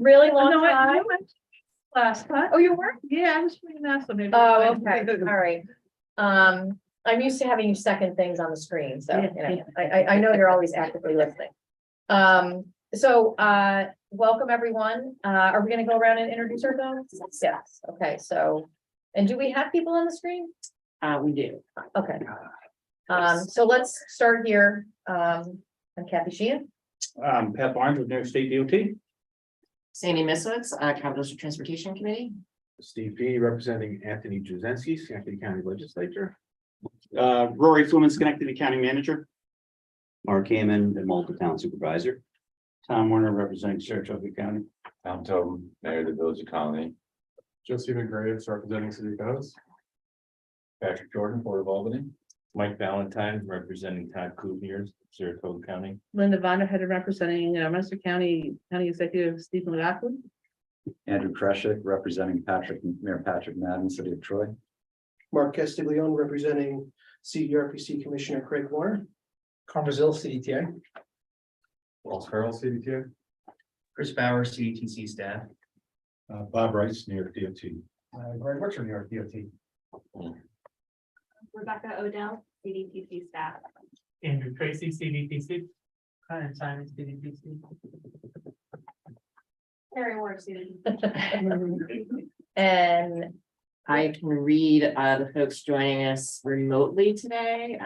really long No, I time? went last time. Oh, you were? Yeah, I was reading that, so maybe. Oh, okay, all right. I'm used to having you second things on the screen, so, you know, I know you're always actively listening. Welcome, everyone. Are we gonna go around and introduce ourselves? Yes, okay, so, and do we have people on the screen? We do. Okay. So let's start here. I'm Kathy Sheehan. Pat Barnes with New York State DOT. Sandy Misowitz, Capital District Transportation Committee. Steve P. representing Anthony Juzinski, Schenectady County Legislature. Rory Fluman, Schenectady County Manager. Mark Hammond, the Malta Town Supervisor. Tom Warner representing Saratoga County. Tom Tobin, Mayor of the Village of Colony. Josie McGraves representing City Codes. Patrick Jordan, Port of Albany. Mike Valentine, representing Todd Kuzniers, Saratoga County. Linda Vonderhead representing Mercer County Executive Stephen McLaughlin. Andrew Kreshik representing Mayor Patrick Madden, City of Troy. Mark Castiglione representing CDRPC Commissioner Craig Warner. Carmazil, CDTA. Walter Farrell, CDTA. Chris Bauer, CDTC staff. Bob Rice, New York DOT. Greg Butcher, New York DOT. Rebecca Odell, CDTC staff. Andrew Tracy, CDTC. And Simon, CDTC. Harry Ward, CDTC. And I can read the folks joining us remotely today.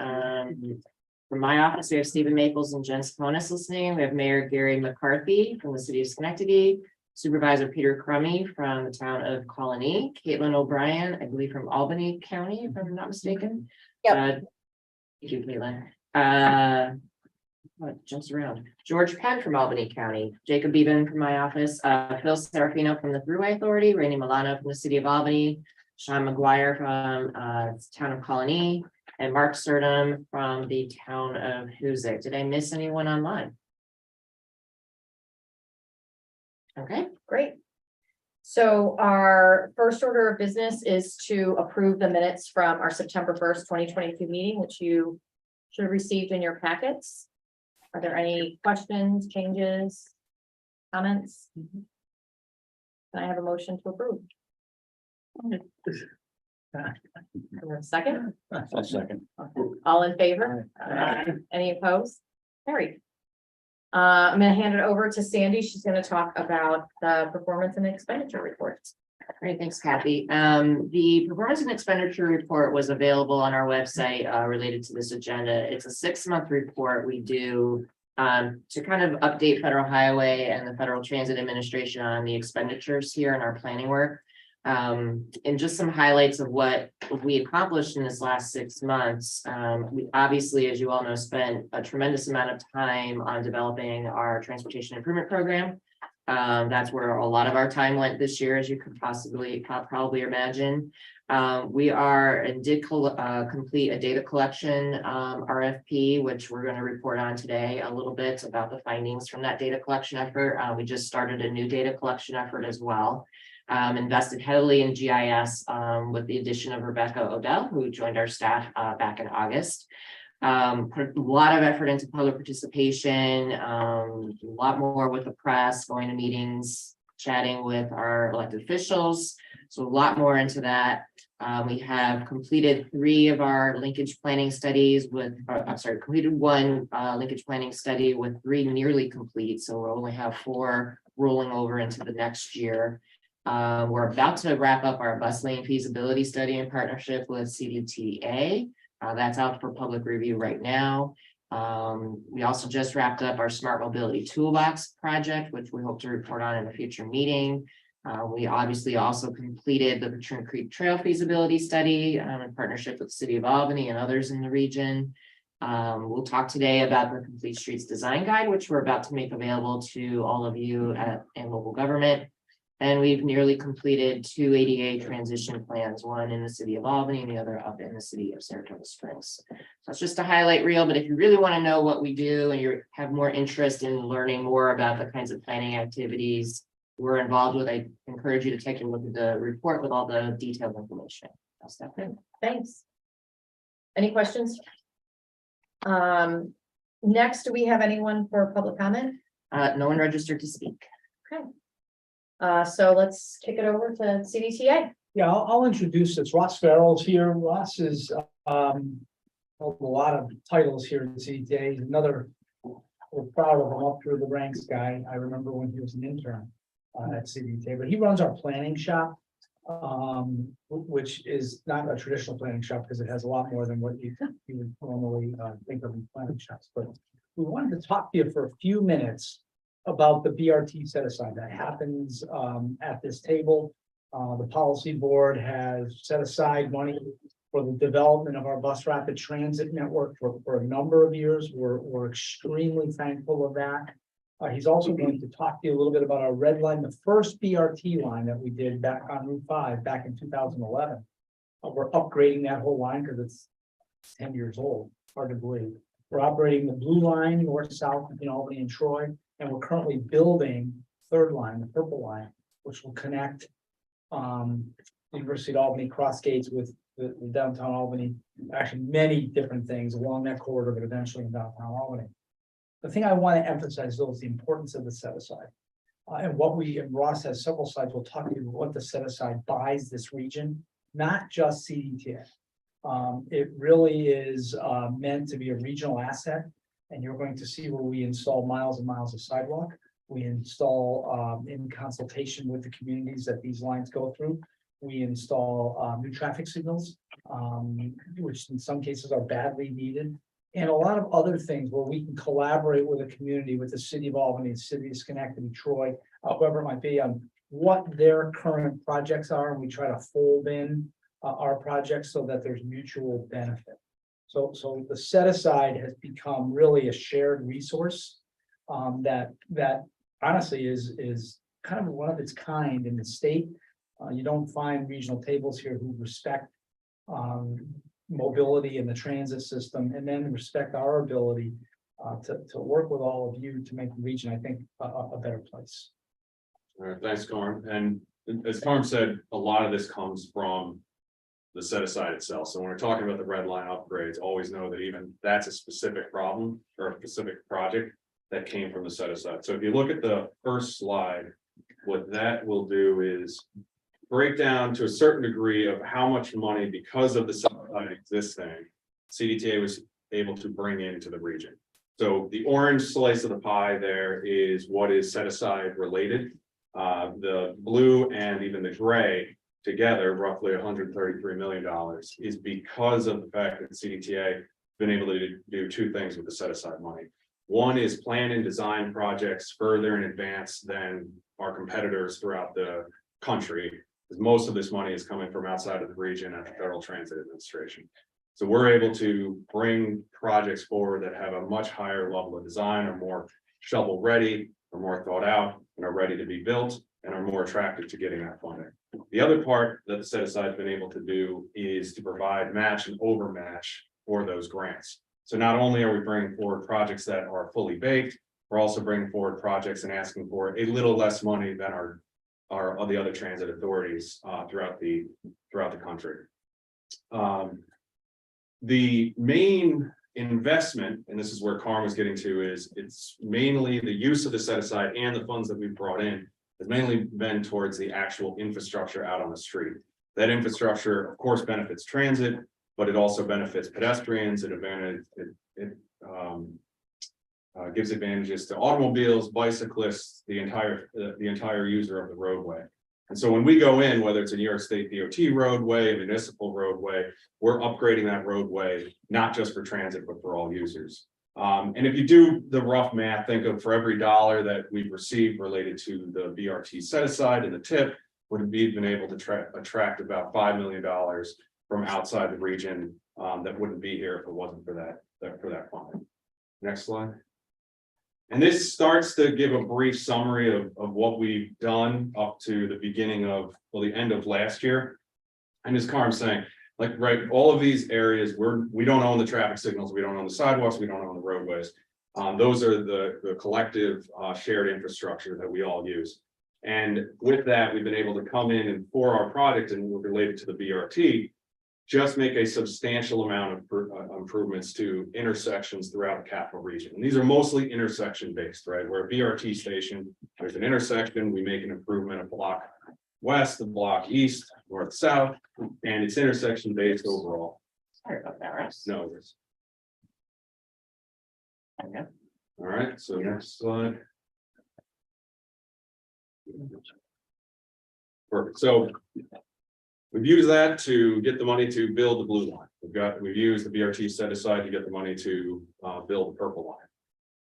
From my office, we have Stephen Maples and Jen Saponis listening. We have Mayor Gary McCarthy from the city of Schenectady, Supervisor Peter Crummy from the town of Colony, Caitlin O'Brien, I believe from Albany County, if I'm not mistaken. Yep. Thank you, Caitlin. What jumps around? George Penn from Albany County, Jacob Beeben from my office, Phil Serafino from the Thruway Authority, Rainey Milano from the city of Albany, Sean McGuire from town of Colony, and Mark Surdam from the town of Hoosick. Did I miss anyone online? Okay, great. So our first order of business is to approve the minutes from our September 1st, 2022 meeting, which you should have received in your packets. Are there any questions, changes, comments? Can I have a motion to approve? Second? I'll second. All in favor? Any opposed? Carried. I'm gonna hand it over to Sandy. She's gonna talk about the performance and expenditure reports. great, thanks, Kathy. The performance and expenditure report was available on our website related to this agenda. It's a 6-month report we do to kind of update Federal Highway and the Federal Transit Administration on the expenditures here in our planning work. And just some highlights of what we accomplished in this last 6 months. We obviously, as you all know, spent a tremendous amount of time on developing our transportation improvement program. That's where a lot of our time went this year, as you could probably imagine. We are and did complete a data collection RFP, which we're going to report on today a little bit about the findings from that data collection effort. We just started a new data collection effort as well. Invested heavily in GIS with the addition of Rebecca Odell, who joined our staff back in August. Put a lot of effort into public participation, a lot more with the press, going to meetings, chatting with our elected officials. So a lot more into that. We have completed 3 of our linkage planning studies with, completed 1 linkage planning study with 3 nearly complete. So we'll only have 4 rolling over into the next year. We're about to wrap up our bus lane feasibility study in partnership with CDTA. That's out for public review right now. We also just wrapped up our Smart Mobility Toolbox project, which we hope to report on in a future meeting. We obviously also completed the Patroon Creek Trail feasibility study in partnership with the City of Albany and others in the region. We'll talk today about the Complete Streets Design Guide, which we're about to make available to all of you in local government. And we've nearly completed 2 ADA transition plans, one in the city of Albany and the other up in the city of Saratoga Springs. So it's just a highlight reel, but if you really want to know what we do and you have more interest in learning more about the kinds of planning activities we're involved with, I encourage you to take a look at the report with all the detailed information. I'll step in. Thanks. Any questions? Next, do we have anyone for public comment? No one registered to speak. Okay. So let's kick it over to CDTA. Yeah, I'll introduce this. Ross Farrell's here. Ross is, held a lot of titles here at CDTA. He's another, we're proud of him up through the ranks guy. I remember when he was an intern at CDTA, but he runs our planning shop, which is not a traditional planning shop because it has a lot more than what you would normally think of in planning shops. But we wanted to talk to you for a few minutes about the BRT set aside that happens at this table. The policy board has set aside money for the development of our bus rapid transit network for a number of years. We're extremely thankful of that. He's also going to talk to you a little bit about our red line, the first BRT line that we did back on Route 5 back in 2011. We're upgrading that whole line because it's 10 years old, hard to believe. We're operating the blue line north-south between Albany and Troy, and we're currently building third line, the purple line, which will connect University of Albany cross gates with the downtown Albany, actually many different things along that corridor, but eventually in downtown Albany. The thing I want to emphasize though is the importance of the set aside. And Ross has several slides, we'll talk to you about what the set aside buys this region, not just CDTA. It really is meant to be a regional asset, and you're going to see where we install miles and miles of sidewalk. We install in consultation with the communities that these lines go through. We install new traffic signals, which in some cases are badly needed. And a lot of other things where we can collaborate with the community, with the city of Albany, the city of Schenectady, Troy, whoever it might be, on what their current projects are. And we try to fold in our projects so that there's mutual benefit. So the set aside has become really a shared resource that honestly is kind of one of its kind in the state. You don't find regional tables here who respect mobility in the transit system and then respect our ability to work with all of you to make the region, I think, a better place. All right, thanks, Carm. And as Carm said, a lot of this comes from the set aside itself. So when we're talking about the red line upgrades, always know that even that's a specific problem or a specific project that came from the set aside. So if you look at the first slide, what that will do is break down to a certain degree of how much money, because of the set aside existing, CDTA was able to bring into the region. So the orange slice of the pie there is what is set aside related. The blue and even the gray together, roughly $133 million, is because of the fact that CDTA been able to do two things with the set aside money. One is plan and design projects further in advance than our competitors throughout the country, because most of this money is coming from outside of the region at the Federal Transit Administration. So we're able to bring projects forward that have a much higher level of design, are more shovel ready, are more thought out, and are ready to be built, and are more attractive to getting that funding. The other part that the set aside has been able to do is to provide match and overmatch for those grants. So not only are we bringing forward projects that are fully baked, we're also bringing forward projects and asking for a little less money than our the other transit authorities throughout the country. The main investment, and this is where Carm was getting to, is it's mainly the use of the set aside and the funds that we've brought in has mainly been towards the actual infrastructure out on the street. That infrastructure, of course, benefits transit, but it also benefits pedestrians. It gives advantages to automobiles, bicyclists, the entire user of the roadway. And so when we go in, whether it's a New York State DOT roadway, a municipal roadway, we're upgrading that roadway, not just for transit, but for all users. And if you do the rough math, think of for every dollar that we've received related to the BRT set aside and the tip, would have been able to attract about $5 million from outside the region that wouldn't be here if it wasn't for that funding. Next slide. And this starts to give a brief summary of what we've done up to the beginning of, well, the end of last year. And as Carm's saying, like, right, all of these areas, we don't own the traffic signals, we don't own the sidewalks, we don't own the roadways. Those are the collective shared infrastructure that we all use. And with that, we've been able to come in and for our project and related to the BRT, just make a substantial amount of improvements to intersections throughout the capital region. And these are mostly intersection based, right? We're a BRT station, there's an intersection, we make an improvement, a block west, a block east, north, south, and it's intersection based overall. Sorry about that, Russ. No, it's Okay. all right, so next slide. Perfect, so we've used that to get the money to build the blue line. We've used the BRT set aside to get the money to build the purple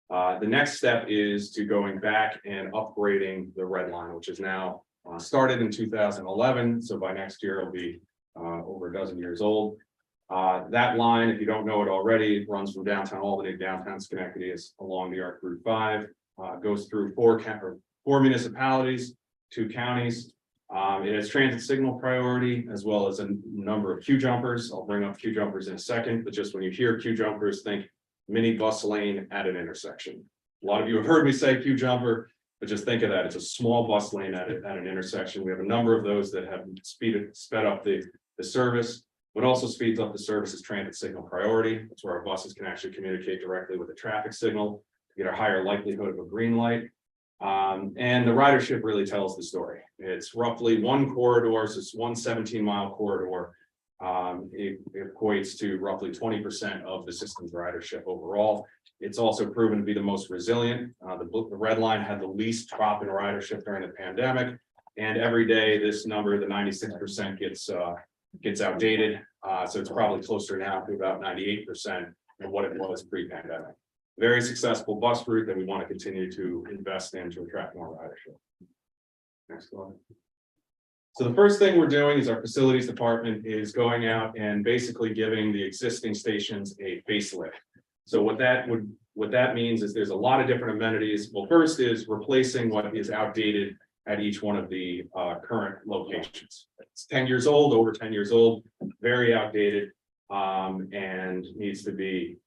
line. The next step is to going back and upgrading the red line, which is now started in 2011. So by next year, it'll be over a dozen years old. That line, if you don't know it already, it runs from downtown Albany to downtown Schenectady. It's along the Arc Route 5, goes through four municipalities, 2 counties. It has transit signal priority as well as a number of queue jumpers. I'll bring up queue jumpers in a second, but just when you hear queue jumpers, think mini bus lane at an intersection. A lot of you have heard me say queue jumper, but just think of that. It's a small bus lane at an intersection. We have a number of those that have sped up the service. What also speeds up the service is transit signal priority. That's where our buses can actually communicate directly with the traffic signal to get a higher likelihood of a green light. And the ridership really tells the story. It's roughly one corridor, so it's one 17-mile corridor. It equates to roughly 20% of the system's ridership overall. It's also proven to be the most resilient. The red line had the least drop in ridership during the pandemic. And every day this number, the 96% gets outdated. So it's probably closer now to about 98% of what it was pre-pandemic. Very successful bus route that we want to continue to invest in to attract more ridership. Next slide. So the first thing we're doing is our facilities department is going out and basically giving the existing stations a facelift. So what that means is there's a lot of different amenities. Well, first is replacing what is outdated at each one of the current locations. It's 10 years old, over 10 years old, very outdated, and needs to be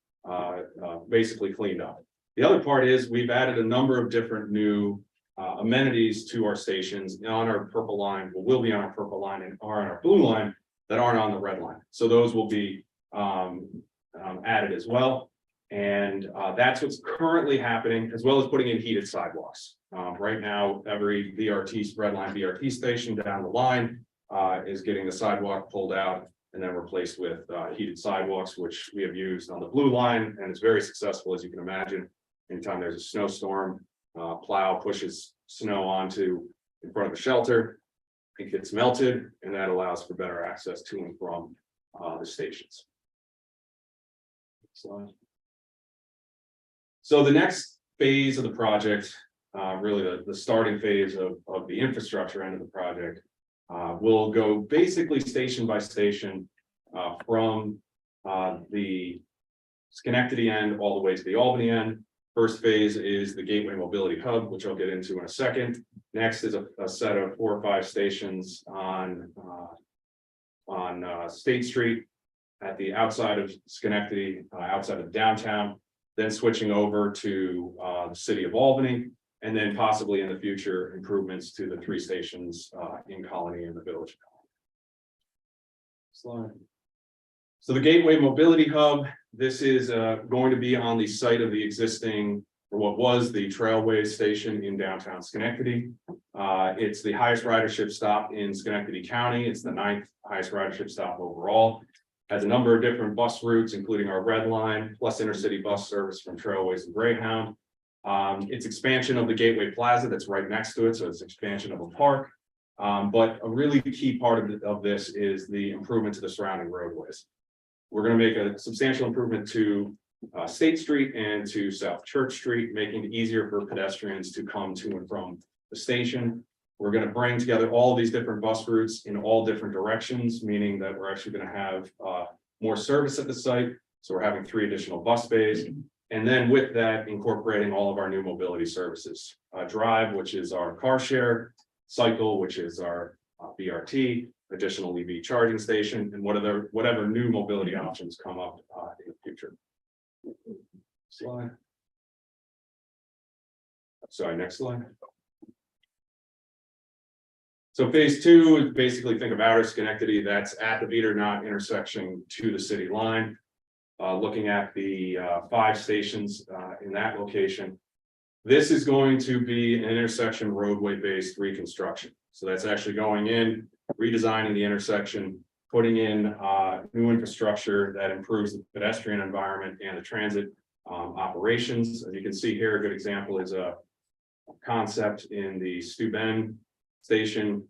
basically cleaned up. The other part is we've added a number of different new amenities to our stations on our purple line, will be on our purple line and are on our blue line that aren't on the red line. So those will be added as well. And that's what's currently happening, as well as putting in heated sidewalks. Right now, every red line BRT station down the line is getting the sidewalk pulled out and then replaced with heated sidewalks, which we have used on the blue line, and it's very successful, as you can imagine. Anytime there's a snowstorm, plow pushes snow onto in front of the shelter, it gets melted, and that allows for better access to and from the stations. Slide. So the next phase of the project, really the starting phase of the infrastructure end of the project, will go basically station by station from the Schenectady end all the way to the Albany end. First phase is the Gateway Mobility Hub, which I'll get into in a second. Next is a set of 4 or 5 stations on State Street at the outside of Schenectady, outside of downtown, then switching over to the city of Albany, and then possibly in the future improvements to the 3 stations in Colony and the village. Slide. So the Gateway Mobility Hub, this is going to be on the site of the existing, or what was the Trailways station in downtown Schenectady. It's the highest ridership stop in Schenectady County. It's the 9th highest ridership stop overall. Has a number of different bus routes, including our red line, plus intercity bus service from Trailways and Greyhound. It's expansion of the Gateway Plaza that's right next to it, so it's expansion of a park. But a really key part of this is the improvement to the surrounding roadways. We're going to make a substantial improvement to State Street and to South Church Street, making it easier for pedestrians to come to and from the station. We're going to bring together all of these different bus routes in all different directions, meaning that we're actually going to have more service at the site. So we're having 3 additional bus bays. And then with that, incorporating all of our new mobility services. Drive, which is our car share, Cycle, which is our BRT, additional EV charging station, and whatever new mobility options come up in the future. Slide. Sorry, next slide. So phase two is basically think of outer Schenectady, that's at the Beater Knot intersection to the city line. Looking at the 5 stations in that location. This is going to be an intersection roadway based reconstruction. So that's actually going in, redesigning the intersection, putting in new infrastructure that improves the pedestrian environment and the transit operations. As you can see here, a good example is a concept in the Steuben station,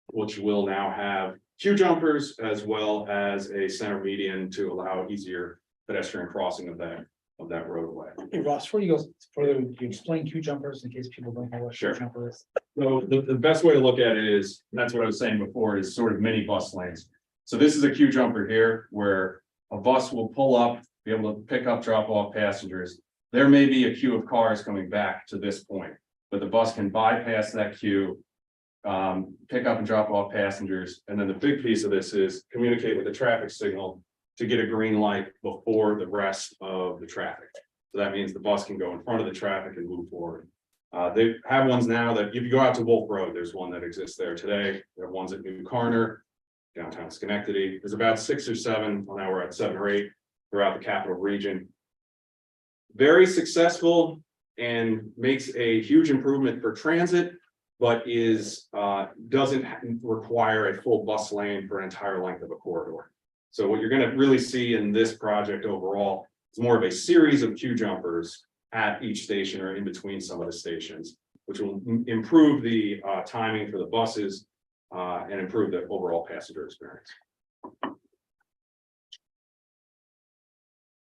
which will now have queue jumpers as well as a center median to allow easier pedestrian crossing of that roadway. Hey, Ross, before you go further, you explain queue jumpers in case people don't know what Sure. queue jumper is. So the best way to look at it is, and that's what I was saying before, is sort of mini bus lanes. So this is a queue jumper here where a bus will pull up, be able to pick up, drop off passengers. There may be a queue of cars coming back to this point, but the bus can bypass that queue, pick up and drop off passengers. And then the big piece of this is communicate with the traffic signal to get a green light before the rest of the traffic. So that means the bus can go in front of the traffic and move forward. They have ones now that if you go out to Wolf Road, there's one that exists there today. There are ones at New Carner, downtown Schenectady. There's about 6 or 7, well now we're at 7 or 8 throughout the capital region. Very successful and makes a huge improvement for transit, but doesn't require a full bus lane for an entire length of a corridor. So what you're going to really see in this project overall is more of a series of queue jumpers at each station or in between some of the stations, which will improve the timing for the buses and improve the overall passenger experience.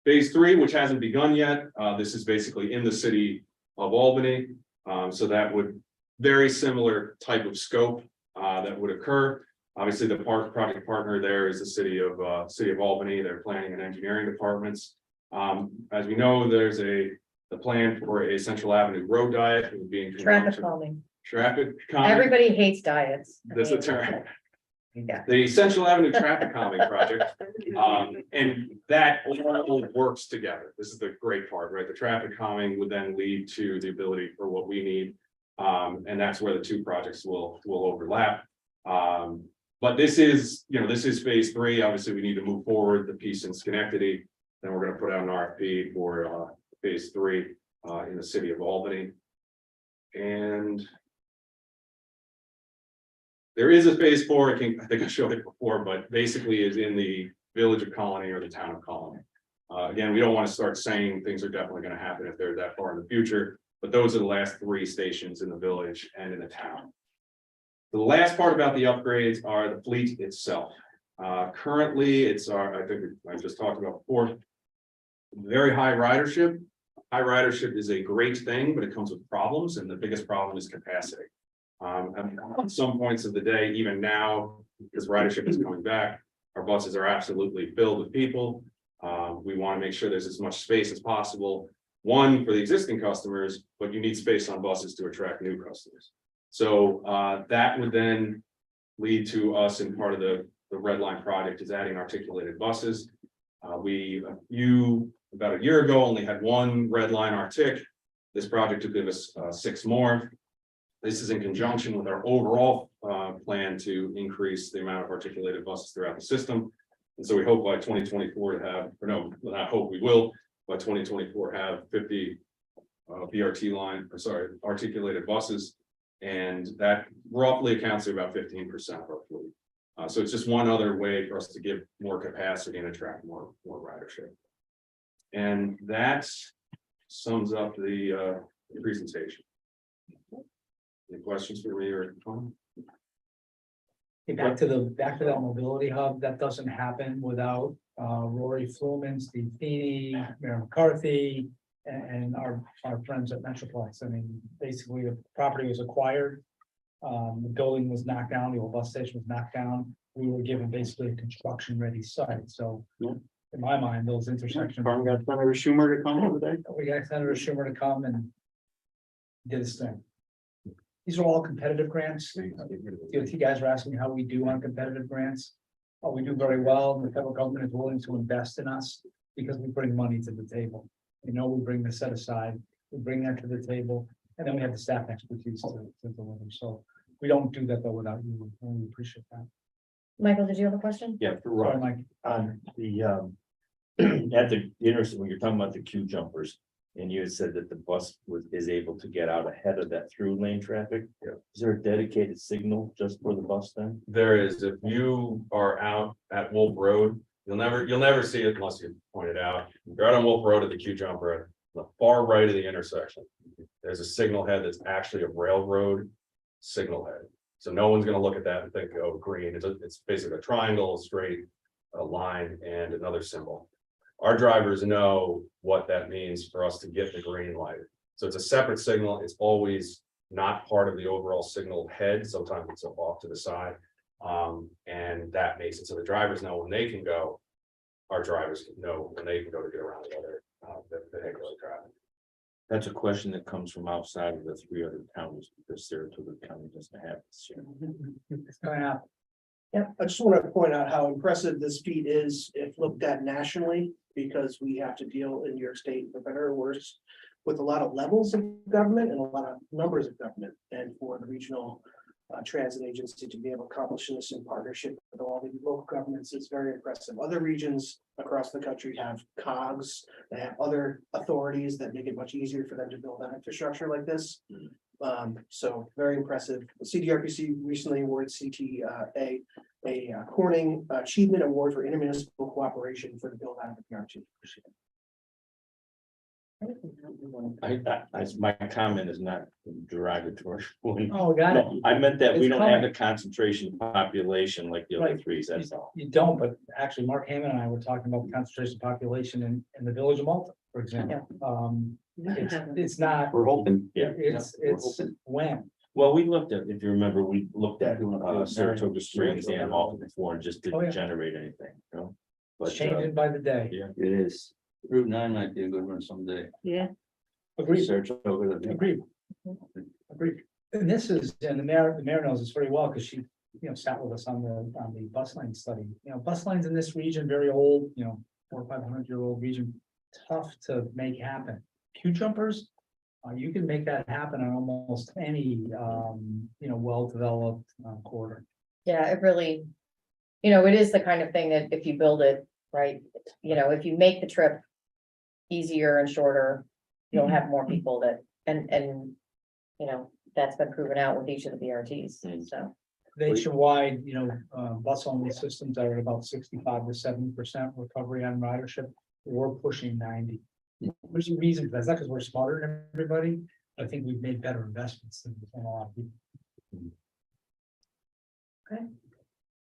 Phase 3, which hasn't begun yet, this is basically in the city of Albany. So that would very similar type of scope that would occur. Obviously, the project partner there is the city of Albany, their planning and engineering departments. As we know, there's the plan for a Central Avenue road diet being Traffic calming. traffic calming. Everybody hates diets. That's a term. Yeah. The Central Avenue traffic calming project, and that all works together. This is the great part, right? The traffic calming would then lead to the ability for what we need, and that's where the 2 projects will overlap. But this is phase 3. Obviously, we need to move forward the piece in Schenectady. Then we're going to put out an RFP for phase 3 in the city of Albany. And there is a phase 4. I think I showed it before, but basically is in the village of Colony or the town of Colony. Again, we don't want to start saying things are definitely going to happen if they're that far in the future, but those are the last 3 stations in the village and in the town. The last part about the upgrades are the fleet itself. Currently, I think I just talked about before, very high ridership. High ridership is a great thing, but it comes with problems, and the biggest problem is capacity. At some points of the day, even now, because ridership is coming back, our buses are absolutely filled with people. We want to make sure there's as much space as possible. One, for the existing customers, but you need space on buses to attract new customers. So that would then lead to us in part of the Red Line project is adding articulated buses. We about a year ago only had 1 Red Line Artic. This project will give us 6 more. This is in conjunction with our overall plan to increase the amount of articulated buses throughout the system. And so we hope by 2024 to have, or no, not hope, we will by 2024 have 50 articulated buses. And that roughly accounts for about 15% of our fleet. So it's just one other way for us to give more capacity and attract more ridership. And that sums up the presentation. Any questions for me or Tom? Hey, back to that mobility hub, that doesn't happen without Rory Fluman, Steve Feeney, Mayor McCarthy, and our friends at Metroplex. I mean, basically the property was acquired. The building was knocked down, the old bus station was knocked down. We were given basically a construction ready site. So in my mind, those intersections. Farm got Senator Schumer to come over there. We got Senator Schumer to come and did his thing. These are all competitive grants. DOT guys are asking me how we do on competitive grants. Oh, we do very well. The federal government is willing to invest in us because we bring money to the table. We bring the set aside, we bring that to the table, and then we have the staff expertise to deliver. So We don't do that though without you. We appreciate that. Michael, did you have a question? Yeah, for Sorry, Rob, Mike. on the, at the intersection, when you're talking about the queue jumpers. And you had said that the bus is able to get out ahead of that through lane traffic. Yeah. Is there a dedicated signal just for the bus then? There is, if you are out at Wolf Road, you'll never see it unless you point it out. You're out on Wolf Road at the Q jumper, at the far right of the intersection. There's a signal head that's actually a railroad signal head. So no one's gonna look at that and think, oh, green. It's basically a triangle, a straight, a line, and another symbol. Our drivers know what that means for us to get the green light. So it's a separate signal. It's always not part of the overall signal head. Sometimes it's off to the side. And that makes it so the drivers know when they can go. Our drivers know when they can go to get around the other, the vehicular traffic. That's a question that comes from outside of the 3 other counties, because Saratoga County doesn't have this here. It's going to happen. I just want to point out how impressive this feat is if looked at nationally, because we have to deal in New York State, for better or worse, with a lot of levels of government and a lot of numbers of government. And for the regional transit agency to be able to accomplish this in partnership with all the local governments is very impressive. Other regions across the country have COGS, they have other authorities that make it much easier for them to build that infrastructure like this. So very impressive. The CDRPC recently awarded CTA a Corning Achievement Award for intermunicipal cooperation for the build out of the PRT. My comment is not derogatory. Oh, got it. No, I meant that we It's don't have coming. the concentration population like the other Right. threes, that's all. You don't, but actually Mark Hammond and I were talking about the concentration population in the village of Malta, for example. It's not, We're hoping. Yeah. it's when. Well, we looked at, if you remember, we looked at Saratoga Springs and Malta before and just Oh, yeah. didn't generate anything, you know? It's But, changing by the day. yeah. It is. Route 9 might be a good one someday. Yeah. Agreed. Saratoga. Agreed. Agreed. And this is, and the mayor knows this very well, because she, sat with us on the bus line study. Bus lines in this region, very old, 400 or 500-year-old region, tough to make happen. Queue jumpers, you can make that happen on almost any, well-developed corridor. Yeah, it really, it is the kind of thing that if you build it, right, if you make the trip easier and shorter, you'll have more people that, and, that's been proven out with each of the BRTs, so. Nationwide, bus only systems are at about 65 to 70% recovery on ridership. We're pushing 90. There's a reason for that. It's not because we're smarter than everybody. I think we've made better investments than a lot of people. Okay,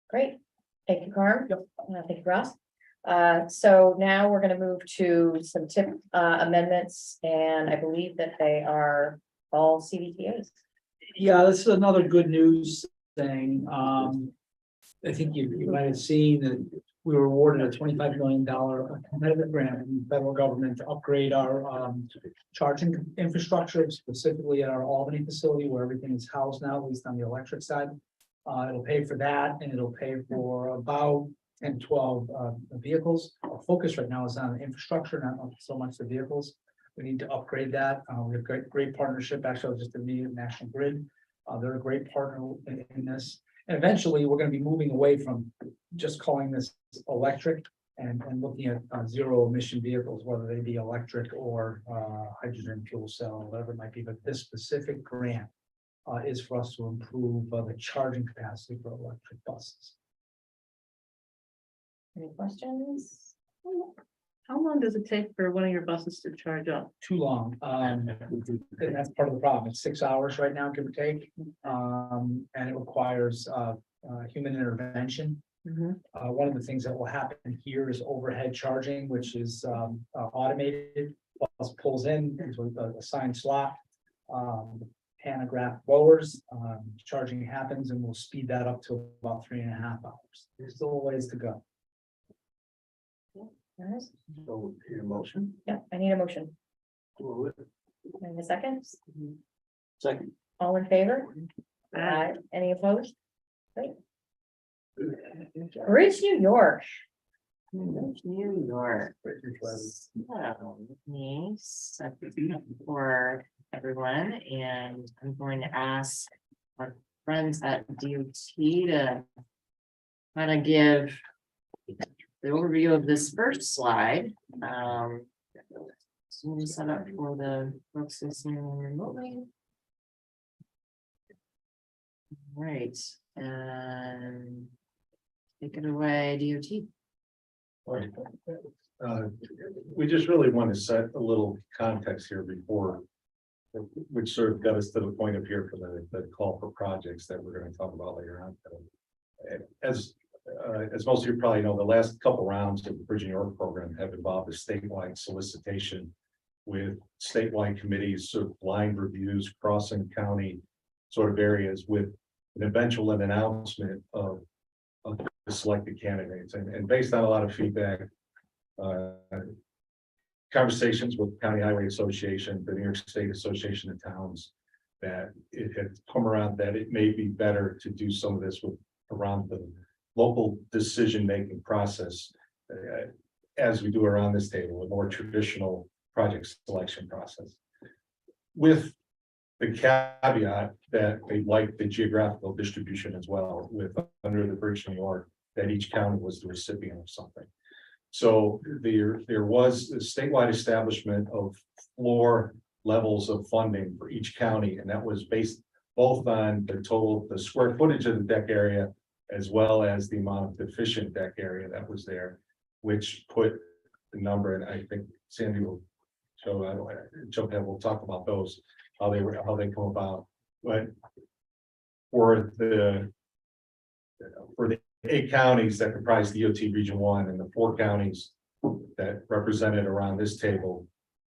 great. Thank you, Carm. Yep. Thank you, Ross. So now we're gonna move to some tip amendments, and I believe that they are all CDTAs. Yeah, this is another good news thing. I think you might have seen that we were awarded a $25 million competitive grant from the federal government to upgrade our charging infrastructure, specifically at our Albany facility where everything is housed now, at least on the electric side. It'll pay for that, and it'll pay for about 10, 12 vehicles. Our focus right now is on the infrastructure, not so much the vehicles. We need to upgrade that. We have great partnership. Actually, I was just in the National Grid. They're a great partner in this. And eventually, we're going to be moving away from just calling this electric and looking at zero emission vehicles, whether they be electric or hydrogen fuel cell, whatever it might be. But this specific grant is for us to improve the charging capacity for electric buses. Any questions? How long does it take for one of your buses to charge up? Too long. And that's part of the problem. It's 6 hours right now, give or take. And it requires human intervention. One of the things that will happen here is overhead charging, which is automated. Bus pulls in into a assigned slot. Pantograph lowers, charging happens, and we'll speed that up to about 3.5 hours. There's still a ways to go. Yes. So, your motion. Yeah, I need a motion. And a second? Second. All in favor? Aye. Any opposed? Great. Bridge, New York. New York. So, let me set this up for everyone, and I'm going to ask our friends at DOT to kind of give the overview of this first slide. So we set up for the folks listening remotely. Right, and take it away, DOT. We just really want to set a little context here before, which sort of got us to the point of here for the call for projects that we're going to talk about later on. As most of you probably know, the last couple rounds of the Bridge New York program have involved a statewide solicitation with statewide committees, sort of blind reviews, crossing county sort of areas with an eventual announcement of the selected candidates. And based on a lot of feedback, conversations with County Highway Association, the New York State Association of Towns, that it had come around that it may be better to do some of this with around the local decision-making process, as we do around this table, a more traditional project selection process. With the caveat that they like the geographical distribution as well, with under the Bridge New York, that each county was the recipient of something. So there was a statewide establishment of floor levels of funding for each county, and that was based both on the square footage of the deck area, as well as the amount of deficient deck area that was there, which put the number, and I think Sandy will show, we'll talk about those, how they come about. But for the 8 counties that comprise DOT Region 1 and the 4 counties that represented around this table,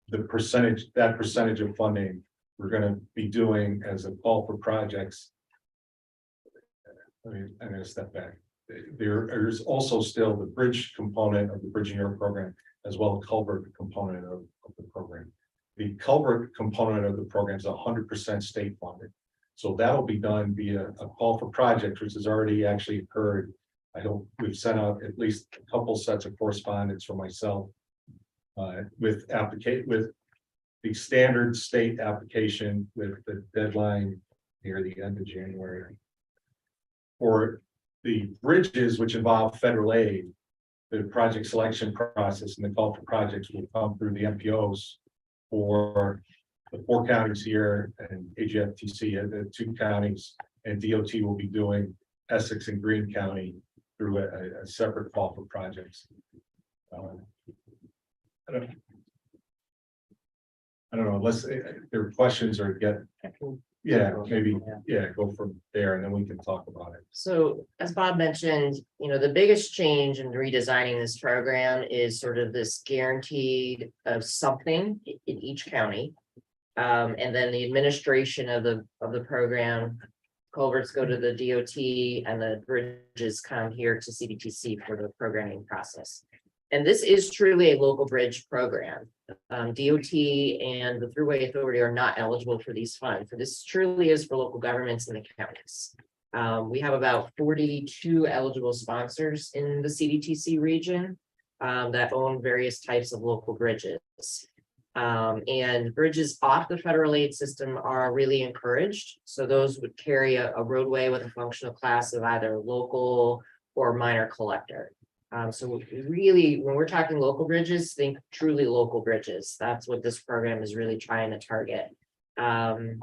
that percentage of funding we're going to be doing as a call for projects. I'm going to step back. There is also still the bridge component of the Bridge New York program, as well as culvert component of the program. The culvert component of the program is 100% state funded. So that'll be done via a call for projects, which has already actually occurred. We've sent out at least a couple sets of correspondence for myself with the standard state application with the deadline near the end of January. For the bridges which involve federal aid, the project selection process and the call for projects will come through the MPOs for the 4 counties here and AGFTC, the 2 counties, and DOT will be doing Essex and Greene County through a separate call for projects. I don't know, unless there are questions or maybe go from there and then we can talk about it. So as Bob mentioned, the biggest change in redesigning this program is sort of this guaranteed of something in each county. And then the administration of the program, culverts go to the DOT and the bridges come here to CDTC for the programming process. And this is truly a local bridge program. DOT and the Thruway Authority are not eligible for these funds. So this truly is for local governments in the counties. We have about 42 eligible sponsors in the CDTC region that own various types of local bridges. And bridges off the federal aid system are really encouraged. So those would carry a roadway with a functional class of either local or minor collector. So really, when we're talking local bridges, think truly local bridges. That's what this program is really trying to target. The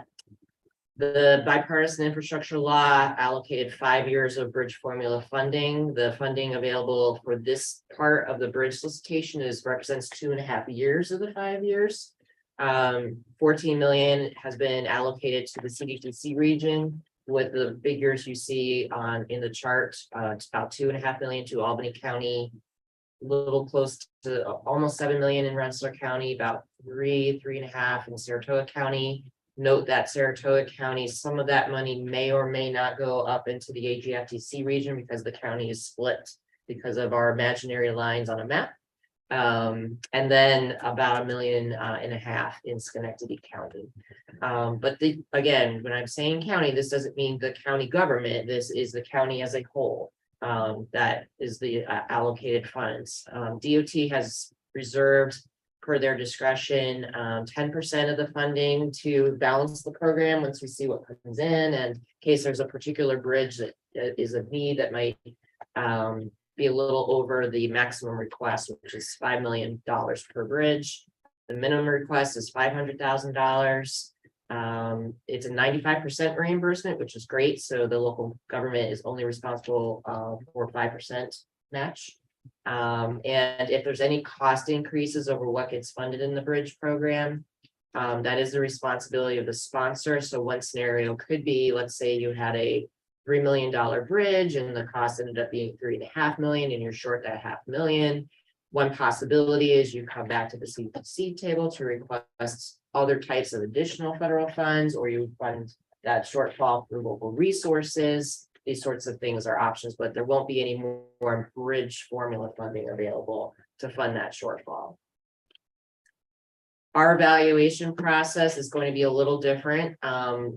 bipartisan infrastructure law allocated 5 years of bridge formula funding. The funding available for this part of the bridge solicitation represents 2.5 years of the 5 years. 14 million has been allocated to the CDTC region. With the figures you see in the chart, it's about 2.5 million to Albany County, a little close to almost 7 million in Rensselaer County, about 3.5 in Saratoga County. Note that Saratoga County, some of that money may or may not go up into the AGFTC region because the county is split because of our imaginary lines on a map. And then about 1.5 million in Schenectady County. But again, when I'm saying county, this doesn't mean the county government. This is the county as a whole. That is the allocated funds. DOT has reserved per their discretion, 10% of the funding to balance the program once we see what comes in, and in case there's a particular bridge that is of need that might be a little over the maximum request, which is $5 million per bridge. The minimum request is $500,000. It's a 95% reimbursement, which is great. So the local government is only responsible for 5% match. And if there's any cost increases over what gets funded in the bridge program, that is the responsibility of the sponsor. So one scenario could be, let's say you had a $3 million bridge and the cost ended up being $3.5 million and you're short that $500,000. One possibility is you come back to the CDTC table to request other types of additional federal funds, or you fund that shortfall through local resources. These sorts of things are options, but there won't be any more bridge formula funding available to fund that shortfall. Our evaluation process is going to be a little different.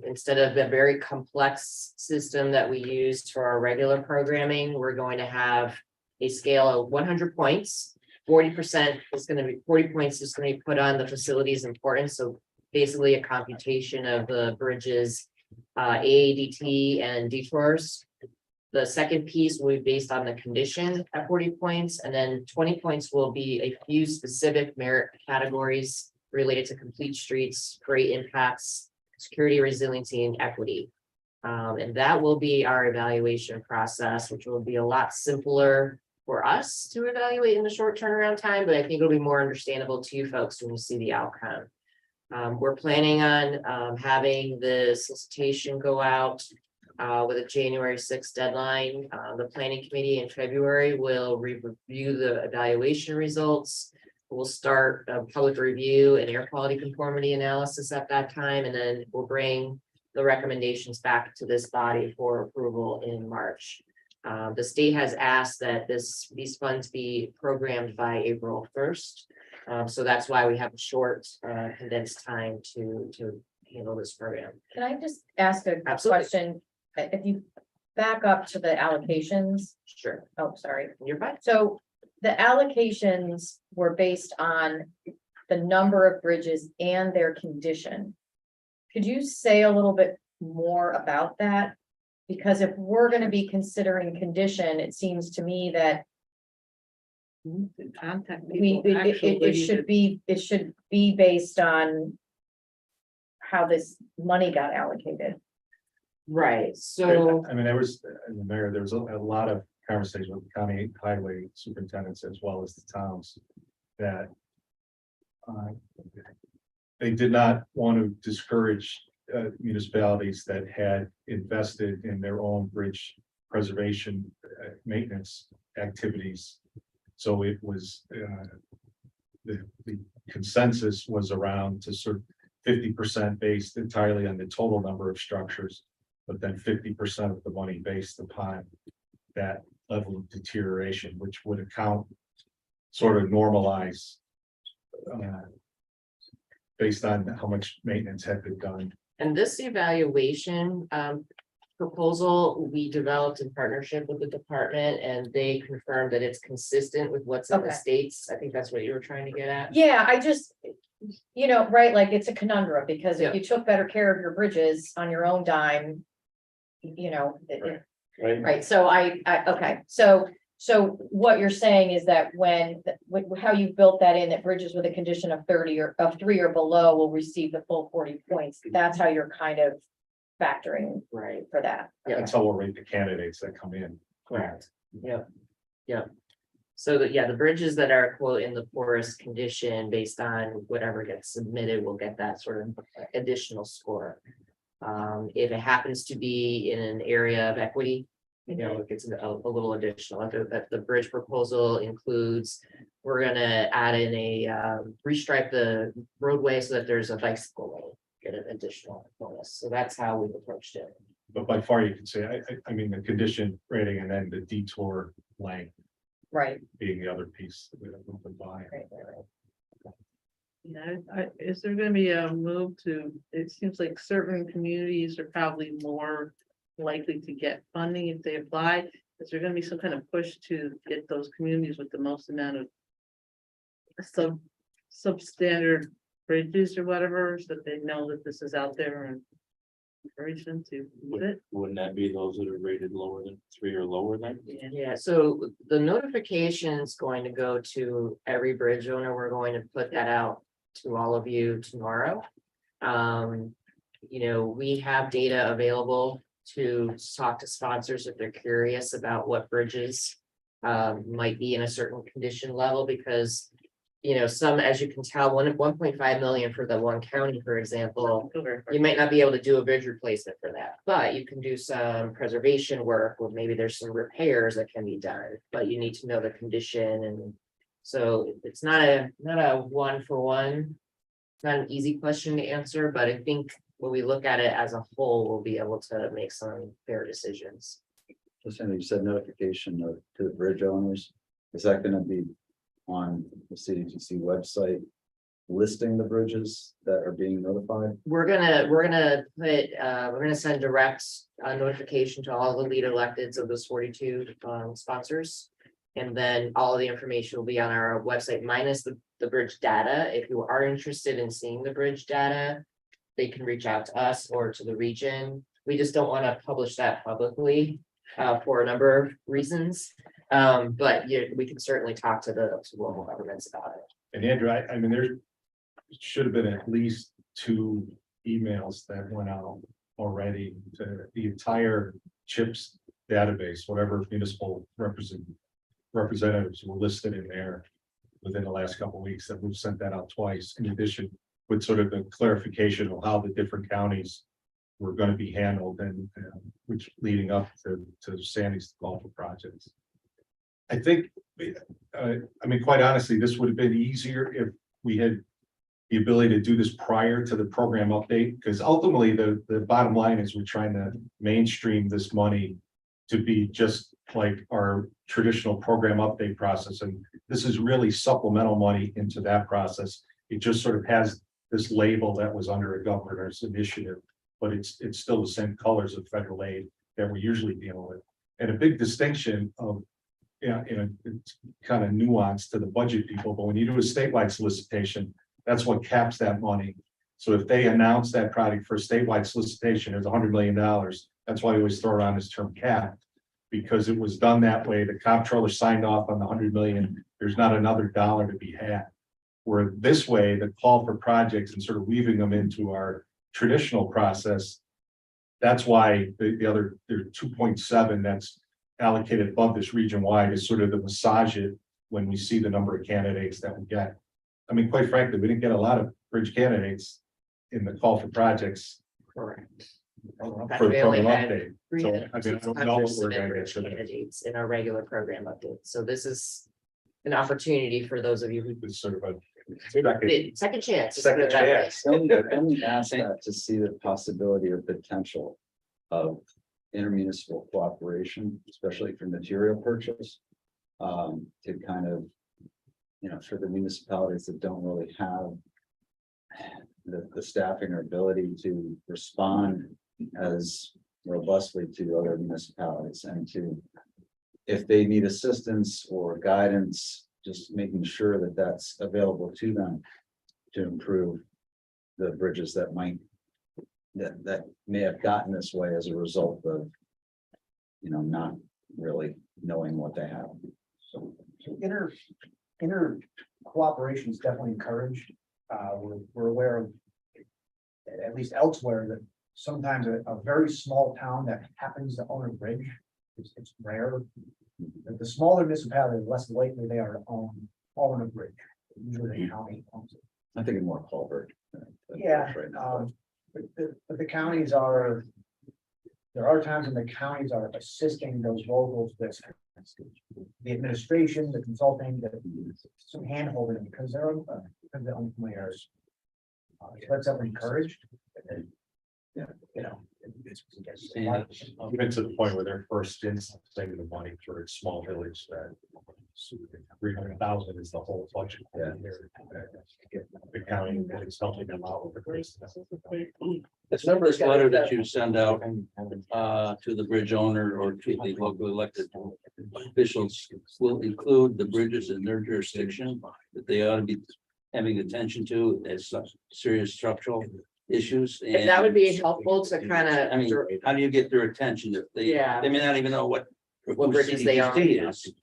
Instead of the very complex system that we used for our regular programming, we're going to have a scale of 100 points. 40% is going to be 40 points is going to be put on the facility's importance. So basically a computation of the bridges, AADT and detours. The second piece will be based on the condition at 40 points, and then 20 points will be a few specific merit categories related to complete streets, great impacts, security, resiliency, and equity. And that will be our evaluation process, which will be a lot simpler for us to evaluate in the short turnaround time, but I think it'll be more understandable to you folks when you see the outcome. We're planning on having the solicitation go out with a January 6th deadline. The planning committee in February will review the evaluation results. We'll start a public review and air quality conformity analysis at that time, and then we'll bring the recommendations back to this body for approval in March. The state has asked that these funds be programmed by April 1st. So that's why we have a short condensed time to handle this program. Can I just ask a Absolutely. question? If you back up to the allocations, Sure, oh, sorry. you're fine. So the allocations were based on the number of bridges and their condition. Could you say a little bit more about that? Because if we're going to be considering condition, it seems to me that Contact we, people. it should be based on how this money got allocated. Right, so, I mean, there was, and the mayor, there was a lot of conversation with the county highway superintendents as well as the towns that they did not want to discourage municipalities that had invested in their own bridge preservation maintenance activities. So it was the consensus was around to sort of 50% based entirely on the total number of structures, but then 50% of the money based upon that level of deterioration, which would account sort of normalize based on how much maintenance had been done. and this evaluation proposal we developed in partnership with the department, and they confirmed that it's consistent with what's in the Okay. states. I think that's what you were trying to get at. Yeah, I just, right, like it's a conundrum because Yeah. if you took better care of your bridges on your own dime, right, so okay, so what you're saying is that how you built that in, that bridges with a condition of 30 or of 3 or below will receive the full 40 points, that's how you're kind of factoring Right, for that. Yeah. That's how we'll rate the candidates that come in. correct. Yep. So the bridges that are quote in the poorest condition based on whatever gets submitted will get that sort of additional score. If it happens to be in an area of equity, it gets a little additional. If the bridge proposal includes, we're gonna add in restripe the roadway so that there's a bicycle lane, get an additional bonus. So that's how we've approached it. But by far you can say, I mean, the condition rating and then the detour length Right. being the other piece that we would buy. Yeah, is there gonna be a move to, it seems like certain communities are probably more likely to get funding if they apply. Is there gonna be some kind of push to get those communities with the most amount of substandard bridges or whatever, so that they know that this is out there and encourage them to use it. Wouldn't that be those that are rated lower than 3 or lower then? Yeah, so the notification is going to go to every bridge owner. We're going to put that out to all of you tomorrow. We have data available to talk to sponsors if they're curious about what bridges might be in a certain condition level, because some, as you can tell, 1.5 million for the one county, for example, you might not be able to do a bridge replacement for that, but you can do some preservation work, or maybe there's some repairs that can be done, but you need to know the condition. And so it's not a one for one. It's not an easy question to answer, but I think when we look at it as a whole, we'll be able to make some fair decisions. Listen, you said notification to the bridge owners. Is that gonna be on the CDTC website listing the bridges that are being notified? We're gonna send direct notification to all the lead electeds of those 42 sponsors. And then all of the information will be on our website minus the bridge data. If you are interested in seeing the bridge data, they can reach out to us or to the region. We just don't want to publish that publicly for a number of reasons. But we can certainly talk to the local governments about it. And Andrew, I mean, there should have been at least 2 emails that went out already to the entire CHIPS database, whatever municipal representatives were listed in there within the last couple of weeks, that we've sent that out twice, in addition with sort of the clarification of how the different counties were going to be handled, and which leading up to Sandy's golf projects. I think, I mean, quite honestly, this would have been easier if we had the ability to do this prior to the program update, because ultimately the bottom line is we're trying to mainstream this money to be just like our traditional program update process. And this is really supplemental money into that process. It just sort of has this label that was under a governor's initiative, but it's still the same colors of federal aid that we're usually dealing with. And a big distinction of, it's kind of nuance to the budget people, but when you do a statewide solicitation, that's what caps that money. So if they announce that project for a statewide solicitation, there's $100 million. That's why I always throw around this term cap, because it was done that way. The comptroller signed off on the 100 million. There's not another dollar to be had. Where this way, the call for projects and sort of weaving them into our traditional process. That's why the other, there's 2.7 that's allocated above this region wide is sort of to massage it when we see the number of candidates that we get. I mean, quite frankly, we didn't get a lot of bridge candidates in the call for projects. Correct. For the We only program had update. So, I mean, I don't know what we're gonna get today. candidates in our regular program update. So this is an opportunity for those of you who It's sort of a second chance. second chance. Only ask that to see the possibility or potential of intermunicipal cooperation, especially for material purchase. To kind of, for the municipalities that don't really have the staffing or ability to respond as robustly to other municipalities, and to, if they need assistance or guidance, just making sure that that's available to them to improve the bridges that that may have gotten this way as a result of, not really knowing what they have. So inner cooperation is definitely encouraged. We're aware of, at least elsewhere, that sometimes a very small town that happens to own a bridge, it's rare. The smaller municipality, the less likely they are to own a bridge. Usually the county owns it. I'm thinking more culvert. Yeah, Right now. but the counties are, there are times when the counties are assisting those locals with the administration, the consulting, some hand holding, because they're unfamiliar. So that's definitely encouraged. Even to the point where their first instance saving the money for a small village that 300,000 is the whole budget. Yeah. The county is helping them out with the grace. The separate letter that you send out to the bridge owner or to the local elected officials will include the bridges in their jurisdiction, that they ought to be having attention to as such serious structural issues. If that would be helpful to kind I mean, of, how do you get their attention if they, Yeah. they may not even know what What bridges they own. CDTC is.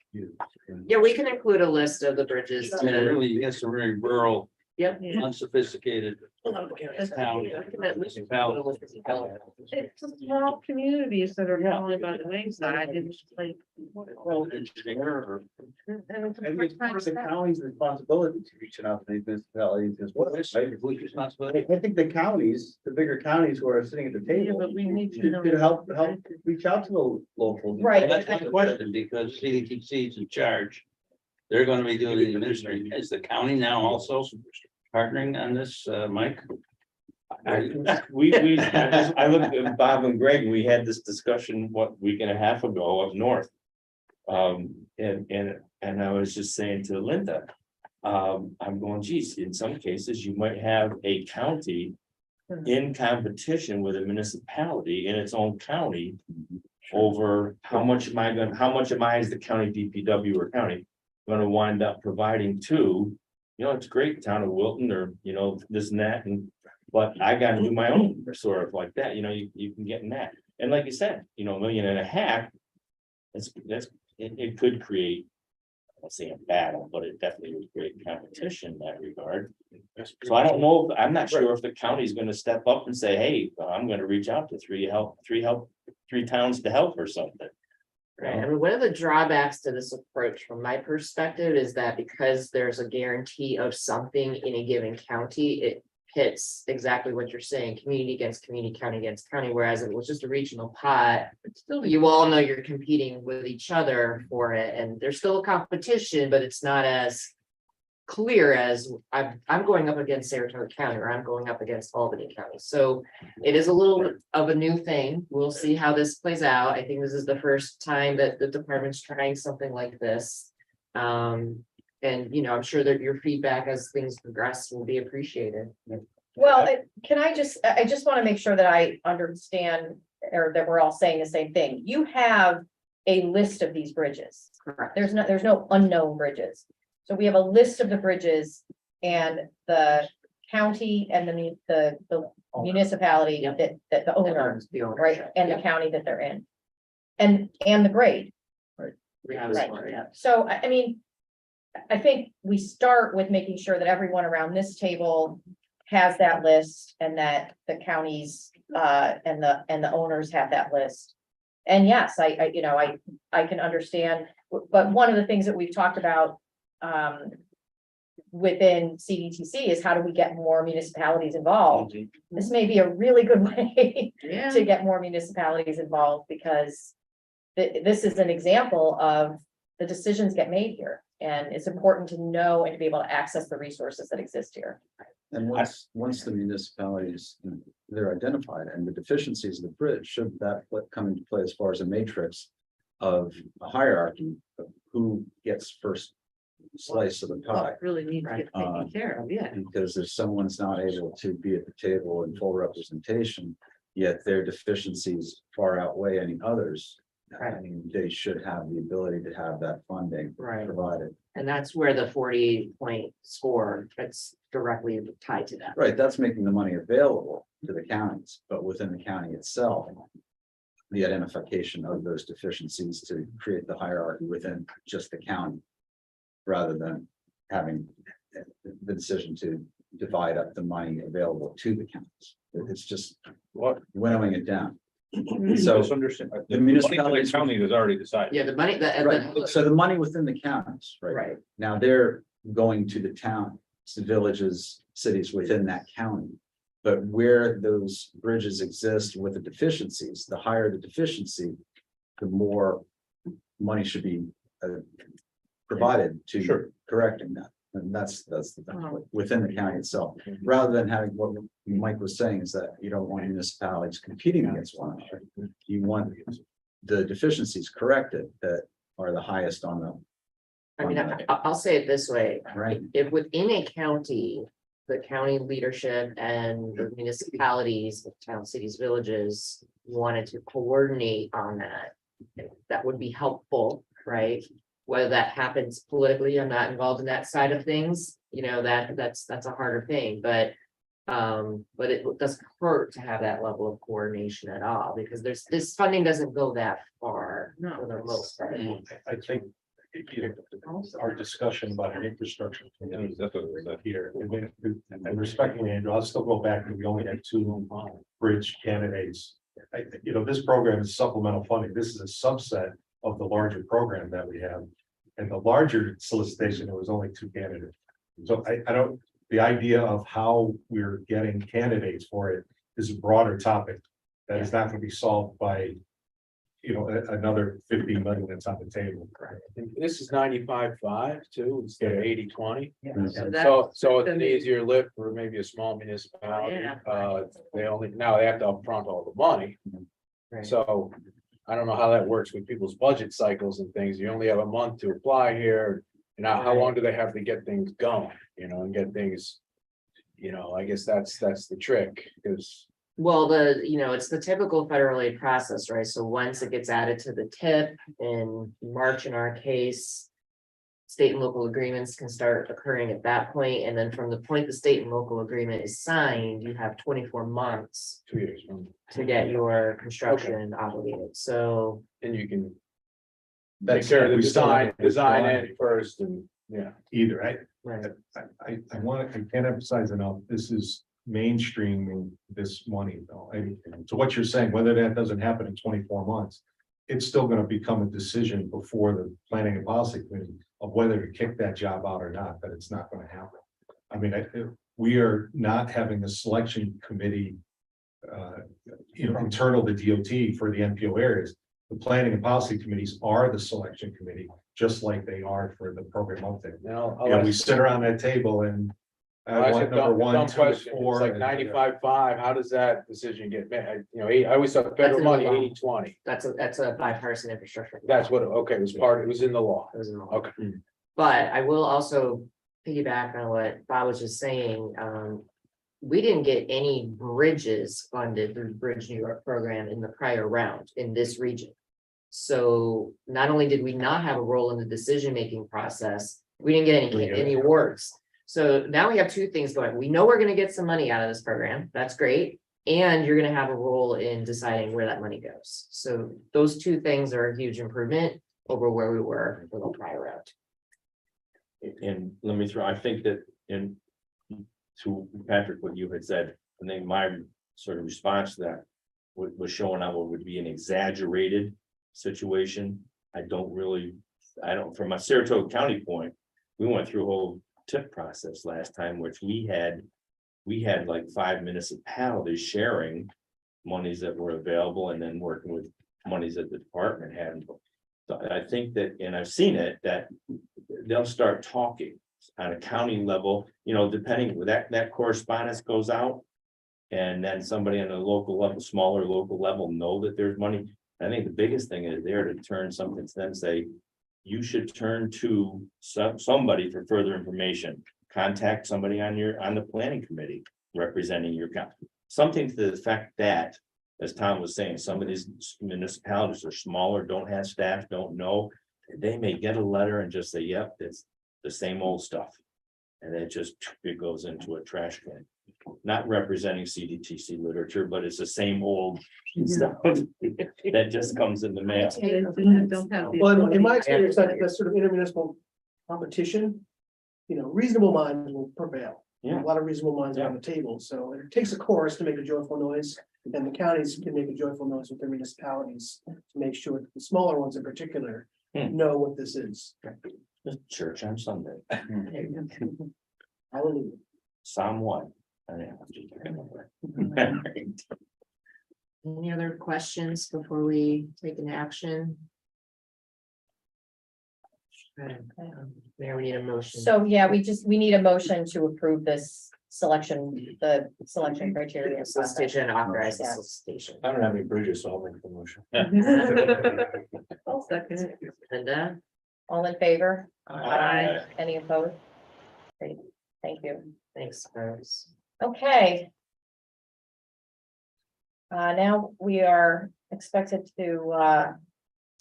yeah, we can include a list of the bridges. I mean, to- really, you get some very rural, Yep. unsophisticated town. It's just small communities that are falling by the wayside, it's like. Engineer or. and it's I think it's part of the county's responsibility to reach out to these municipalities as well. right? Who's responsibility? I think the counties, the bigger counties who are sitting at the Yeah, table. but we need to Should know. could help reach out to the locals. Right. That's my question, because CDTC is in charge. They're gonna be doing the administration. Is the county now also partnering on this, Mike? I looked at Bob and Greg, we had this discussion, what, week and a half ago up north. And I was just saying to Linda, I'm going, geez, in some cases, you might have a county in competition with a municipality in its own county over how much am I as the county DPW or county gonna wind up providing to, it's great, town of Wilton or, this and that, but I gotta do my own sort of like that, you can get in that. And like you said, $1.5 million, it could create, let's say a battle, but it definitely would create competition in that regard. So I don't know, I'm not sure if the county's gonna step up and say, hey, I'm gonna reach out to three towns to help or something. Right, I mean, one of the drawbacks to this approach from my perspective is that because there's a guarantee of something in a given county, it hits exactly what you're saying, community against community, county against county, whereas if it was just a regional pot, you all know you're competing with each other for it, and there's still a competition, but it's not as clear as I'm going up against Saratoga County, or I'm going up against Albany County. So it is a little bit of a new thing. We'll see how this plays out. I think this is the first time that the department's trying something like this. And I'm sure that your feedback as things progress will be appreciated. Well, I just want to make sure that I understand, or that we're all saying the same thing. You have a list of these bridges. Correct. There's no unknown bridges. So we have a list of the bridges, and the county and the municipality Yep. that the owner, The owner, right, and the county that they're in. And the grade. Right. So I mean, I think we start with making sure that everyone around this table has that list, and that the counties and the owners have that list. And yes, I can understand, but one of the things that we've talked about within CDTC is how do we get more municipalities involved? This may be a really good way Yeah. to get more municipalities involved, because this is an example of the decisions get made here. And it's important to know and to be able to access the resources that exist here. And once the municipalities, they're identified and the deficiencies of the bridge, should that come into play as far as a matrix of a hierarchy of who gets first slice of the pie? Really needs to get taken care of, yeah. Because if someone's not able to be at the table in full representation, yet their deficiencies far outweigh any others. I mean, they should have the ability to have that funding Right. provided. And that's where the 40-point score that's directly tied to that. Right, that's making the money available to the counties, but within the county itself. The identification of those deficiencies to create the hierarchy within just the county. Rather than having the decision to divide up the money available to the counties. It's just winnowing it down. So the municipalities, county has already decided. Yeah, the money that. right, so the money within the counties, right? Right. Now they're going to the towns, the villages, cities within that county. But where those bridges exist with the deficiencies, the higher the deficiency, the more money should be provided to correcting that. And that's the thing, within the county itself, rather than having what Mike was saying is that you don't want municipalities competing against one another. You want the deficiencies corrected that are the highest on the. I mean, I'll say it this way, Right, if within a county, the county leadership and the municipalities, the town, cities, villages wanted to coordinate on that, that would be helpful, right? Whether that happens politically, I'm not involved in that side of things, you know, that's a harder thing, but it doesn't hurt to have that level of coordination at all, because this funding doesn't go that far for the most part. I think, you know, our discussion about an infrastructure committee here, and respectfully, Andrew, I'll still go back to, we only had 2 bridge candidates. You know, this program is supplemental funding. This is a subset of the larger program that we have. And the larger solicitation, there was only 2 candidates. So I don't, the idea of how we're getting candidates for it is a broader topic that is not going to be solved by, you know, another 15 million that's on the table. This is 95.5 too, instead of 80-20. So So it's an easier lift for maybe a small municipality. Yeah. They only, now they have to upfront all the money. Right. So I don't know how that works with people's budget cycles and things. You only have a month to apply here. And how long do they have to get things going, you know, and get things, you know, I guess that's the trick, because Well, you know, it's the typical federal aid process, right? So once it gets added to the tip in March, in our case, state and local agreements can start occurring at that point, and then from the point the state and local agreement is signed, you have 24 months 2 years from. to get your construction obligated. So And you can. Take That's care of the we still have design to- it first and, yeah. Either, I right. can't emphasize enough, this is mainstreaming this money though. So what you're saying, whether that doesn't happen in 24 months, it's still gonna become a decision before the planning and policy committee of whether to kick that job out or not, that it's not gonna happen. I mean, we are not having a selection committee, you know, internal to DOT for the NPO areas. The planning and policy committees are the selection committee, just like they are for the program update. Now, Yeah, we sit around that table and. I'll ask you a number dumb 1, 2, question. 4. It's like 95.5, how does that decision get made? You know, I always thought federal in the money, law. 80-20. That's a bipartisan infrastructure. That's what, okay, it was it was in the law. It was in the law. Okay. But I will also piggyback on what Bob was just saying. We didn't get any bridges funded through the Bridge New York program in the prior round in this region. So not only did we not have a role in the decision-making process, we didn't get any awards. So now we have 2 things going. We know we're gonna get some money out of this program. That's great. And you're gonna have a role in deciding where that money goes. So those 2 things are a huge improvement over where we were for the prior round. And let me throw, I think that to Patrick, what you had said, I think my sort of response to that was showing out what would be an exaggerated situation. I don't, from a Saratoga County point, we went through a whole tip process last time, which we had like 5 municipalities sharing monies that were available and then working with monies that the department had. So I think that, and I've seen it, that they'll start talking on a county level, you know, depending that correspondence goes out. And then somebody on a local level, smaller local level, know that there's money. I think the biggest thing is there to turn something to them, say, you should turn to somebody for further information. Contact somebody on the planning committee representing your county. Something to the effect that, as Tom was saying, some of these municipalities are smaller, don't have staff, don't know. They may get a letter and just say, yep, it's the same old stuff. And it goes into a trash can. Not representing CDTC literature, but it's the same old stuff that just comes in the mail. Well, in my experience, that sort of intermunicipal competition, you know, reasonable minds will prevail. Yeah. A lot of reasonable minds are on the table, so it takes a chorus to make a joyful noise, and the counties can make a joyful noise with their municipalities to make sure that the smaller ones in particular know what this is. Church on Sunday. Hallelujah. Psalm 1. Any other questions before we take an action? There, we need a motion. So, yeah, we need a motion to approve this the selection criteria. Solicitation and authorize the Yeah. solicitation. I don't have any bridges, so I'll make the motion. I'll second it. Linda? All in favor? Aye. Any opposed? Great, thank you. Thanks, Rose. Okay. Now we are expected to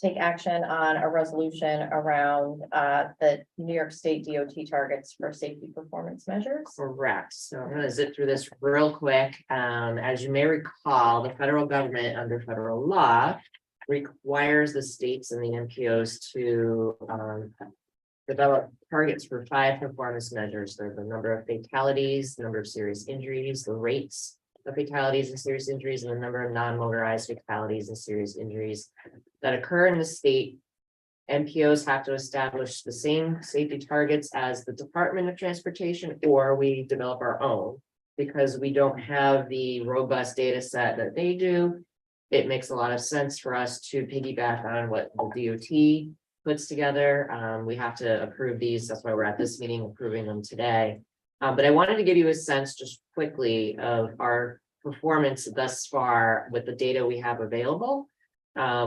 take action on a resolution around the New York State DOT targets for safety performance measures. Correct. So I'm gonna zip through this real quick. As you may recall, the federal government under federal law requires the states and the MPOs to develop targets for 5 performance measures. They're the number of fatalities, number of serious injuries, the rates of fatalities and serious injuries, and the number of non-motorized fatalities and serious injuries that occur in the state. MPOs have to establish the same safety targets as the Department of Transportation, or we develop our own. Because we don't have the robust data set that they do, it makes a lot of sense for us to piggyback on what the DOT puts together. We have to approve these. That's why we're at this meeting approving them today. But I wanted to give you a sense just quickly of our performance thus far with the data we have available.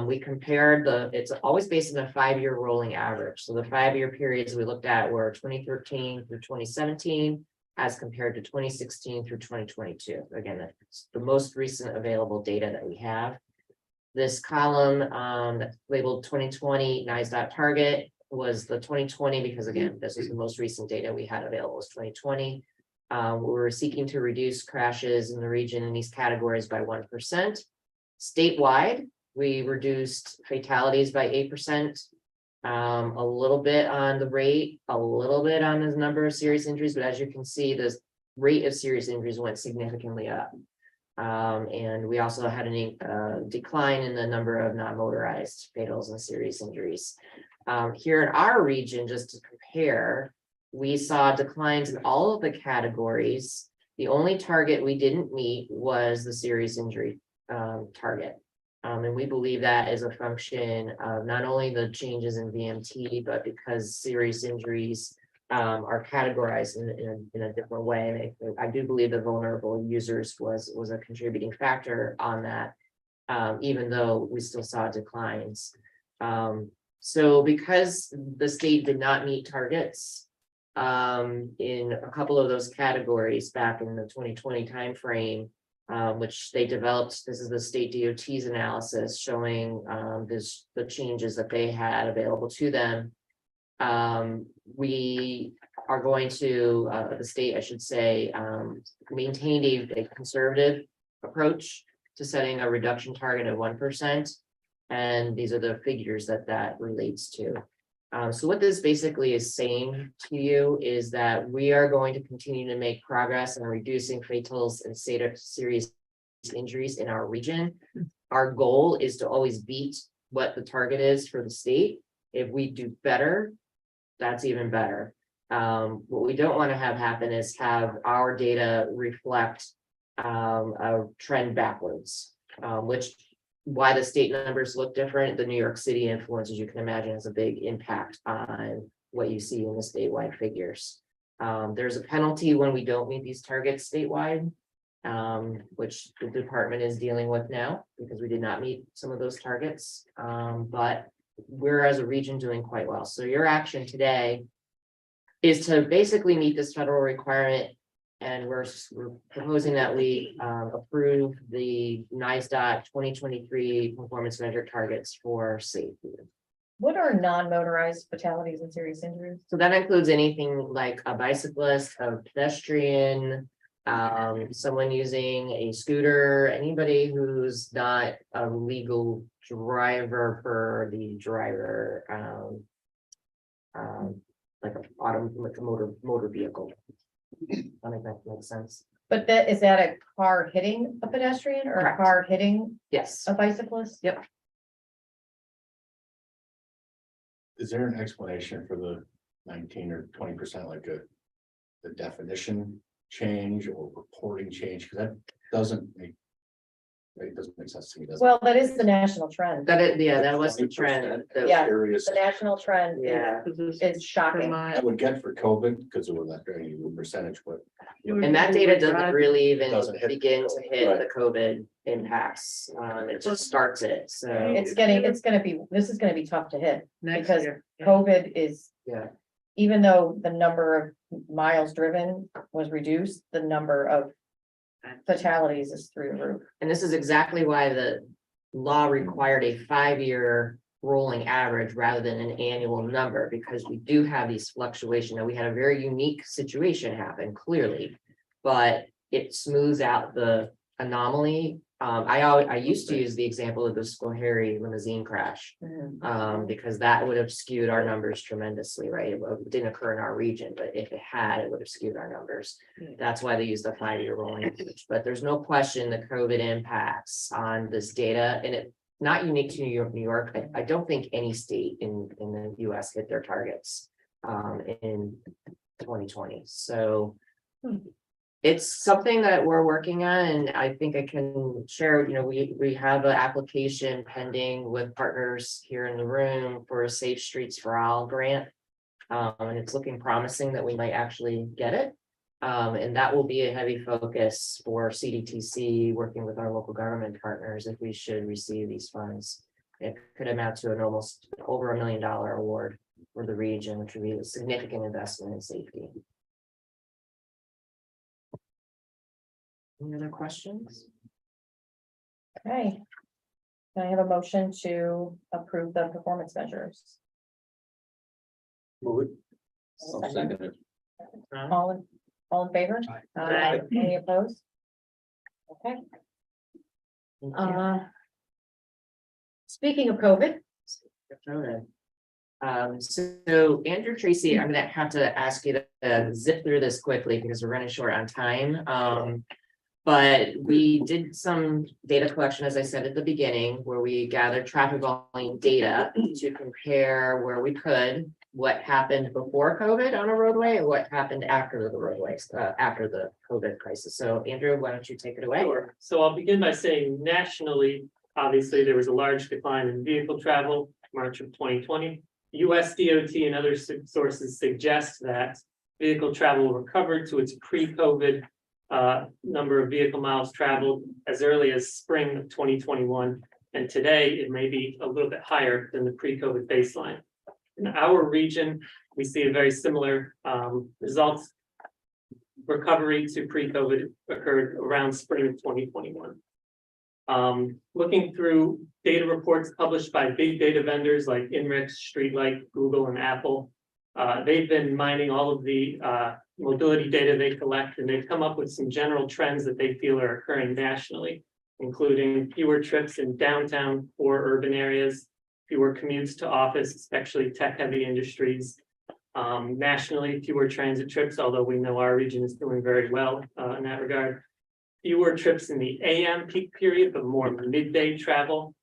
We compared it's always based on a 5-year rolling average. So the 5-year periods we looked at were 2013 through 2017 as compared to 2016 through 2022. Again, that's the most recent available data that we have. This column that's labeled 2020 NISDOT target was the 2020, because again, this is the most recent data we had available was 2020. We were seeking to reduce crashes in the region in these categories by 1%. Statewide, we reduced fatalities by 8%, a little bit on the rate, a little bit on the number of serious injuries, but as you can see, the rate of serious injuries went significantly up. And we also had a decline in the number of non-motorized fatals and serious injuries. Here in our region, just to compare, we saw declines in all of the categories. The only target we didn't meet was the serious injury target. And we believe that is a function of not only the changes in VMT, but because serious injuries are categorized in a different way. And I do believe the vulnerable users was a contributing factor on that, even though we still saw declines. So because the state did not meet targets in a couple of those categories back in the 2020 timeframe, which they developed, this is the state DOT's analysis showing the changes that they had available to them. We are going to, the state, I should say, maintain a conservative approach to setting a reduction target of 1%. And these are the figures that relates to. So what this basically is saying to you is that we are going to continue to make progress in reducing fatals and serious injuries in our region. Our goal is to always beat what the target is for the state. If we do better, that's even better. What we don't want to have happen is have our data reflect a trend backwards, which why the state numbers look different. The New York City influence, as you can imagine, has a big impact on what you see in the statewide figures. There's a penalty when we don't meet these targets statewide, which the department is dealing with now because we did not meet some of those targets. But we're as a region doing quite well. So your action today is to basically meet this federal requirement. And we're proposing that we approve the NISDOT 2023 performance measure targets for safety. What are non-motorized fatalities and serious injuries? So that includes anything like a bicyclist, a pedestrian, someone using a scooter, anybody who's not a legal driver for the driver, like a motor vehicle. I think that makes sense. But is that a car hitting a pedestrian or Correct. a car hitting Yes. a bicyclist? Yep. Is there an explanation for the 19 or 20%, like the definition change or reporting change? Because that doesn't make sense to me. does it? Well, that is the national trend. That was the trend. 20%, that- Yeah. Curious. The national trend Yeah. is shocking. I would get for COVID because it was that very percentage, but And that data doesn't really even Doesn't hit- begin to hit Right. the COVID impacts. It just starts it, so. This is gonna be tough to hit Next because year. Yeah. COVID is. Yeah. Even though the number of miles driven was reduced, the number of fatalities is through the roof. And this is exactly why the law required a 5-year rolling average rather than an annual number, because we do have these fluctuations. And we had a very unique situation happen, clearly, but it smooths out the anomaly. I used to use the example of the Schoharie limousine crash, because that would have skewed our numbers tremendously, right? It didn't occur in our region, but if it had, it would have skewed our numbers. That's why they use the 5-year rolling average. But there's no question the COVID impacts on this data, and it's not unique to New York. I don't think any state in the US hit their targets in 2020. So it's something that we're working on, and I think I can share, we have an application pending with partners here in the room for a Safe Streets for All grant. And it's looking promising that we might actually get it. And that will be a heavy focus for CDTC, working with our local government partners if we should receive these funds. It could amount to an almost over $1 million award for the region, which would be a significant investment in safety. Any other questions? Okay. Can I have a motion to approve the performance measures? Move it. I'll second it. All in favor? Aye. Any opposed? Okay. Speaking of COVID. So Andrew Tracy, I'm gonna have to ask you to zip through this quickly because we're running short on time. But we did some data collection, as I said at the beginning, where we gathered traffic volume data to compare where we could, what happened before COVID on a roadway and what happened after the roadways, after the COVID crisis. So Andrew, why don't you take it away? Sure. So I'll begin by saying nationally, obviously, there was a large decline in vehicle travel, March of 2020. US DOT and other sources suggest that vehicle travel recovered to its pre-COVID number of vehicle miles traveled as early as spring of 2021. And today it may be a little bit higher than the pre-COVID baseline. In our region, we see a very similar results. Recovery to pre-COVID occurred around spring of 2021. Looking through data reports published by big data vendors like Inrix, Streetlight, Google, and Apple, they've been mining all of the mobility data they collect, and they've come up with some general trends that they feel are occurring nationally, including fewer trips in downtown or urban areas, fewer commutes to office, especially tech-heavy industries. Nationally, fewer transit trips, although we know our region is doing very well in that regard. Fewer trips in the AM peak period, but more midday travel,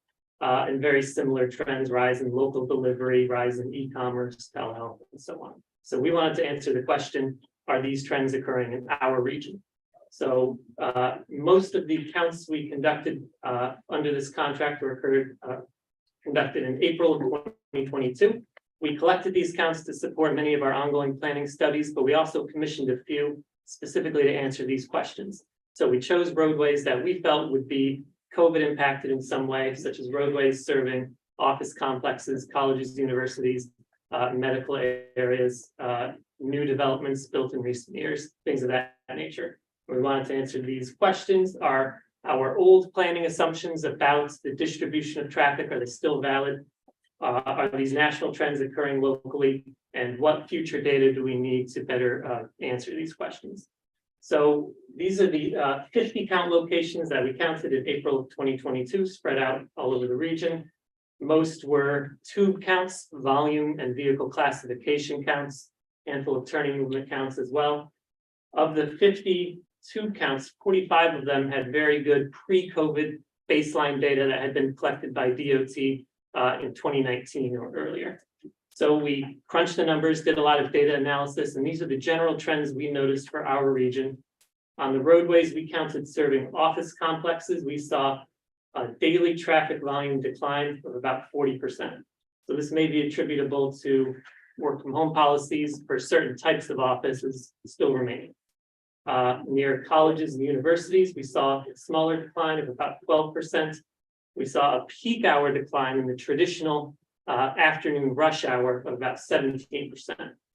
and very similar trends, rise in local delivery, rise in e-commerce, telehealth, and so on. So we wanted to answer the question, are these trends occurring in our region? So most of the counts we conducted under this contract were conducted in April of 2022. We collected these counts to support many of our ongoing planning studies, but we also commissioned a few specifically to answer these questions. So we chose roadways that we felt would be COVID impacted in some way, such as roadways serving office complexes, colleges, universities, medical areas, new developments built in recent years, things of that nature. We wanted to answer these questions. Are our old planning assumptions about the distribution of traffic, are they still valid? Are these national trends occurring locally? And what future data do we need to better answer these questions? So these are the 50 count locations that we counted in April of 2022, spread out all over the region. Most were tube counts, volume and vehicle classification counts, handful of turning movement counts as well. Of the 50 tube counts, 45 of them had very good pre-COVID baseline data that had been collected by DOT in 2019 or earlier. So we crunched the numbers, did a lot of data analysis, and these are the general trends we noticed for our region. On the roadways we counted serving office complexes, we saw a daily traffic volume decline of about 40%. So this may be attributable to work from home policies for certain types of offices still remaining. Near colleges and universities, we saw a smaller decline of about 12%. We saw a peak hour decline in the traditional afternoon rush hour of about 17%.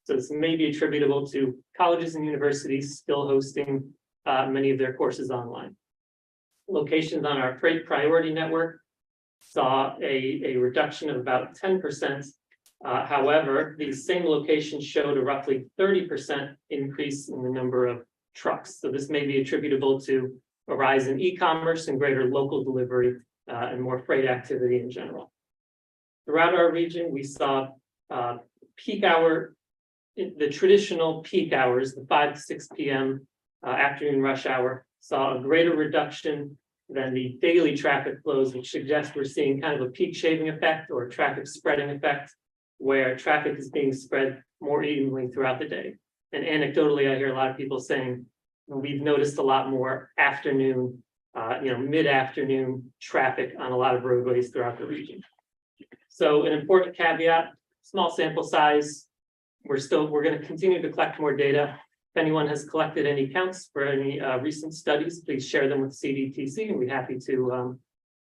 So this may be attributable to colleges and universities still hosting many of their courses online. Locations on our freight priority network saw a reduction of about 10%. However, these same locations showed a roughly 30% increase in the number of trucks. So this may be attributable to a rise in e-commerce and greater local delivery and more freight activity in general. Throughout our region, we saw peak hour, the traditional peak hours, the 5 to 6 p.m. Afternoon rush hour, saw a greater reduction than the daily traffic flows, which suggests we're seeing kind of a peak shaving effect or a traffic spreading effect, where traffic is being spread more evenly throughout the day. And anecdotally, I hear a lot of people saying, we've noticed a lot more afternoon, mid-afternoon traffic on a lot of roadways throughout the region. So an important caveat, small sample size. We're going to continue to collect more data. If anyone has collected any counts for any recent studies, please share them with CDTC, and we're happy to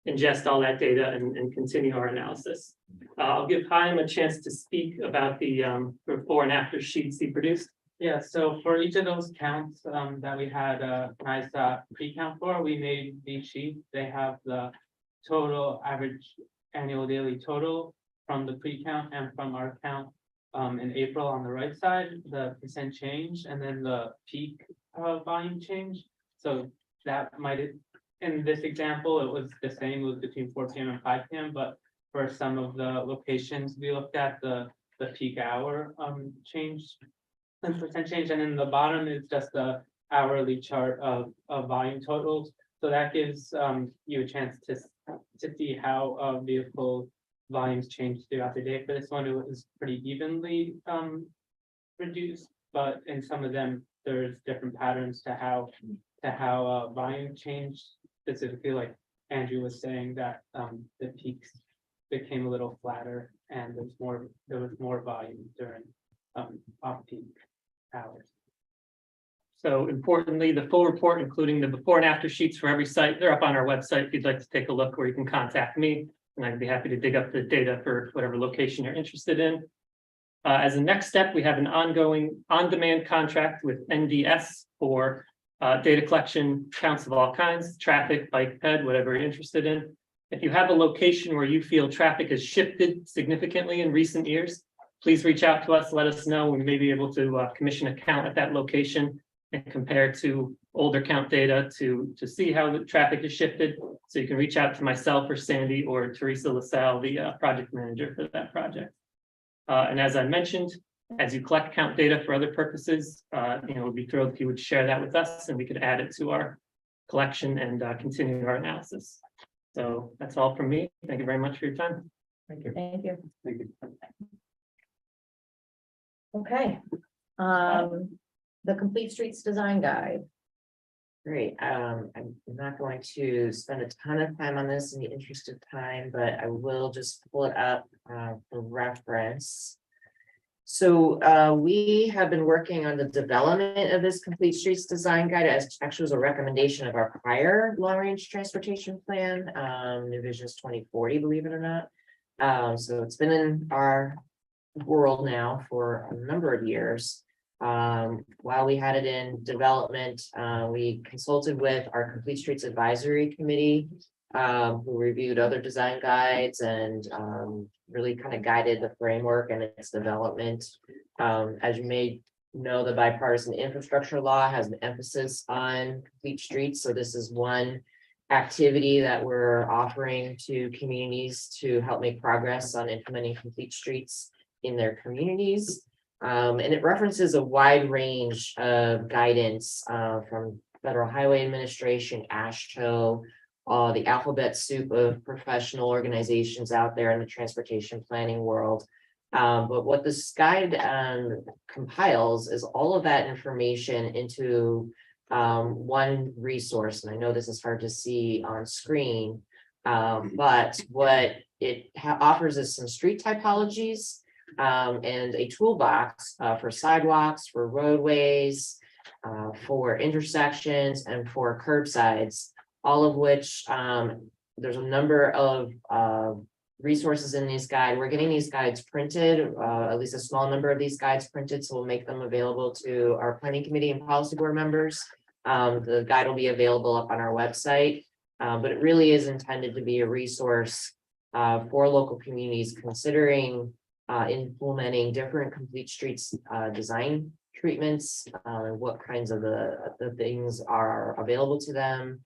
ingest all that data and continue our analysis. I'll give Chaim a chance to speak about the before and after sheets he produced. Yeah, so for each of those counts that we had a nice pre-count for, we made these sheets. They have the total average annual daily total from the pre-count and from our count in April on the right side, the percent change, and then the peak volume change. So that might, in this example, it was the same, it was between 4 p.m. and 5 p.m. But for some of the locations we looked at, the peak hour change and percent change, and in the bottom is just the hourly chart of volume totals. So that gives you a chance to see how vehicle volumes change throughout the day. For this one, it was pretty evenly reduced, but in some of them, there's different patterns to how volume changed. Specifically, like Andrew was saying, that the peaks became a little flatter, and there was more volume during off-peak hours. So importantly, the full report, including the before and after sheets for every site, they're up on our website if you'd like to take a look, or you can contact me, and I'd be happy to dig up the data for whatever location you're interested in. As a next step, we have an ongoing on-demand contract with NDS for data collection, counts of all kinds, traffic, bike ped, whatever you're interested in. If you have a location where you feel traffic has shifted significantly in recent years, please reach out to us, let us know. We may be able to commission a count at that location and compare to older count data to see how the traffic has shifted. So you can reach out to myself or Sandy or Teresa LaSalle, the project manager for that project. And as I mentioned, as you collect count data for other purposes, we'd be thrilled if you would share that with us, and we could add it to our collection and continue our analysis. So that's all from me. Thank you very much for your time. Thank you. Thank you. Thank you. Okay. The Complete Streets Design Guide. Great. I'm not going to spend a ton of time on this in the interest of time, but I will just pull it up for reference. So we have been working on the development of this Complete Streets Design Guide, as actually was a recommendation of our prior long-range transportation plan, New Visions 2040, believe it or not. So it's been in our world now for a number of years. While we had it in development, we consulted with our Complete Streets Advisory Committee, who reviewed other design guides and really kind of guided the framework and its development. As you may know, the bipartisan infrastructure law has an emphasis on complete streets. So this is one activity that we're offering to communities to help make progress on implementing complete streets in their communities. And it references a wide range of guidance from Federal Highway Administration, AASHTO, the alphabet soup of professional organizations out there in the transportation planning world. But what this guide compiles is all of that information into one resource. And I know this is hard to see on screen, but what it offers is some street typologies, and a toolbox for sidewalks, for roadways, for intersections, and for curbsides, all of which there's a number of resources in these guides. We're getting these guides printed, at least a small number of these guides printed, so we'll make them available to our planning committee and policy board members. The guide will be available up on our website, but it really is intended to be a resource for local communities considering implementing different complete streets design treatments, what kinds of the things are available to them.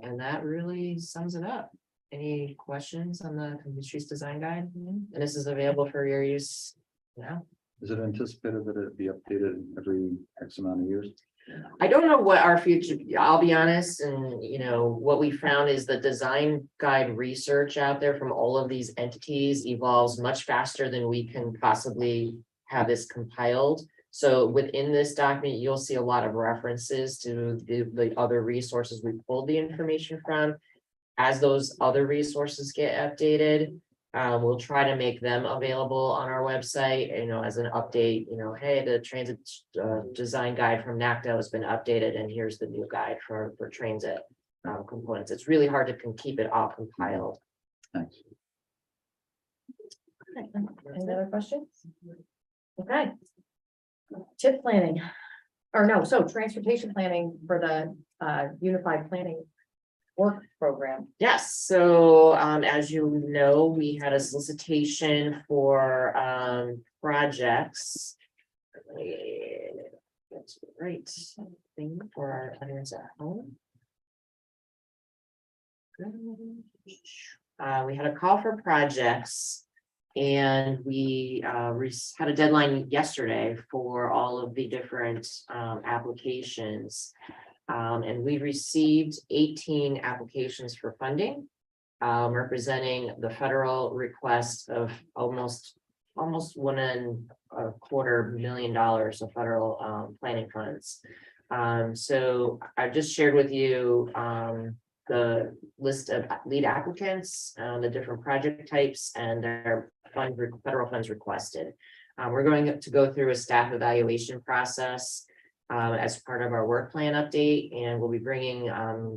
And that really sums it up. Any questions on the complete streets design guide? And this is available for your use now. Is it anticipated that it'd be updated every X amount of years? I don't know what our future, I'll be honest, and what we found is the design guide research out there from all of these entities evolves much faster than we can possibly have this compiled. So within this document, you'll see a lot of references to the other resources we pulled the information from. As those other resources get updated, we'll try to make them available on our website, as an update, hey, the transit design guide from NACDA has been updated and here's the new guide for transit components. It's really hard to keep it all compiled. Thanks. Okay, any other questions? Okay. TIP planning, transportation planning for the unified planning work program. Yes, so as you know, we had a solicitation for projects. That's the right thing for our audience at home. We had a call for projects. And we had a deadline yesterday for all of the different applications. And we received 18 applications for funding, representing the federal request of almost $1.25 million of federal planning funds. So I just shared with you the list of lead applicants, the different project types, and their federal funds requested. We're going to go through a staff evaluation process as part of our work plan update, and we'll be bringing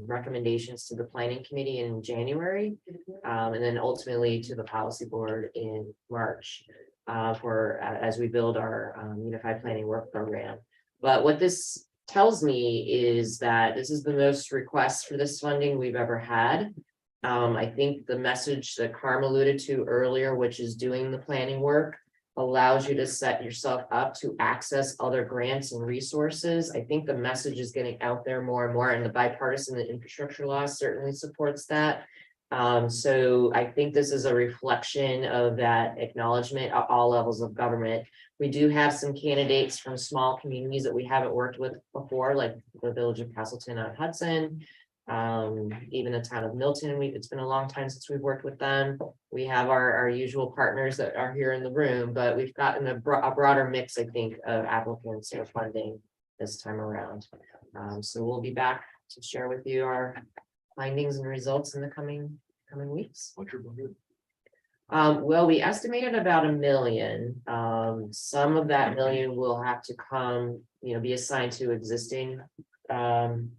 recommendations to the planning committee in January, and then ultimately to the policy board in March as we build our unified planning work program. But what this tells me is that this is the most requests for this funding we've ever had. I think the message that Carm alluded to earlier, which is doing the planning work, allows you to set yourself up to access other grants and resources. I think the message is getting out there more and more, and the bipartisan infrastructure law certainly supports that. So I think this is a reflection of that acknowledgement at all levels of government. We do have some candidates from small communities that we haven't worked with before, like the village of Castleton on Hudson, even the town of Milton. It's been a long time since we've worked with them. We have our usual partners that are here in the room, but we've gotten a broader mix, I think, of applicants for funding this time around. So we'll be back to share with you our findings and results in the coming weeks. What's your budget? Well, we estimated about $1 million. Some of that $1 million will have to come, be assigned to existing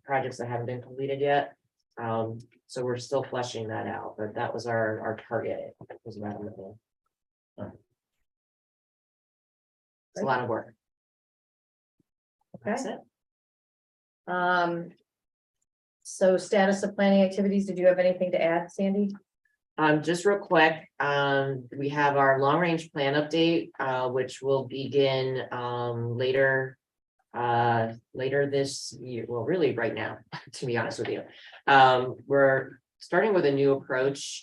projects that haven't been completed yet. So we're still fleshing that out, but that was our target. It was about $1 million. It's a lot of work. That's Okay. it. So status of planning activities, did you have anything to add, Sandy? Just real quick, we have our long range plan update, which will begin later this year. Well, really right now, to be honest with you. We're starting with a new approach.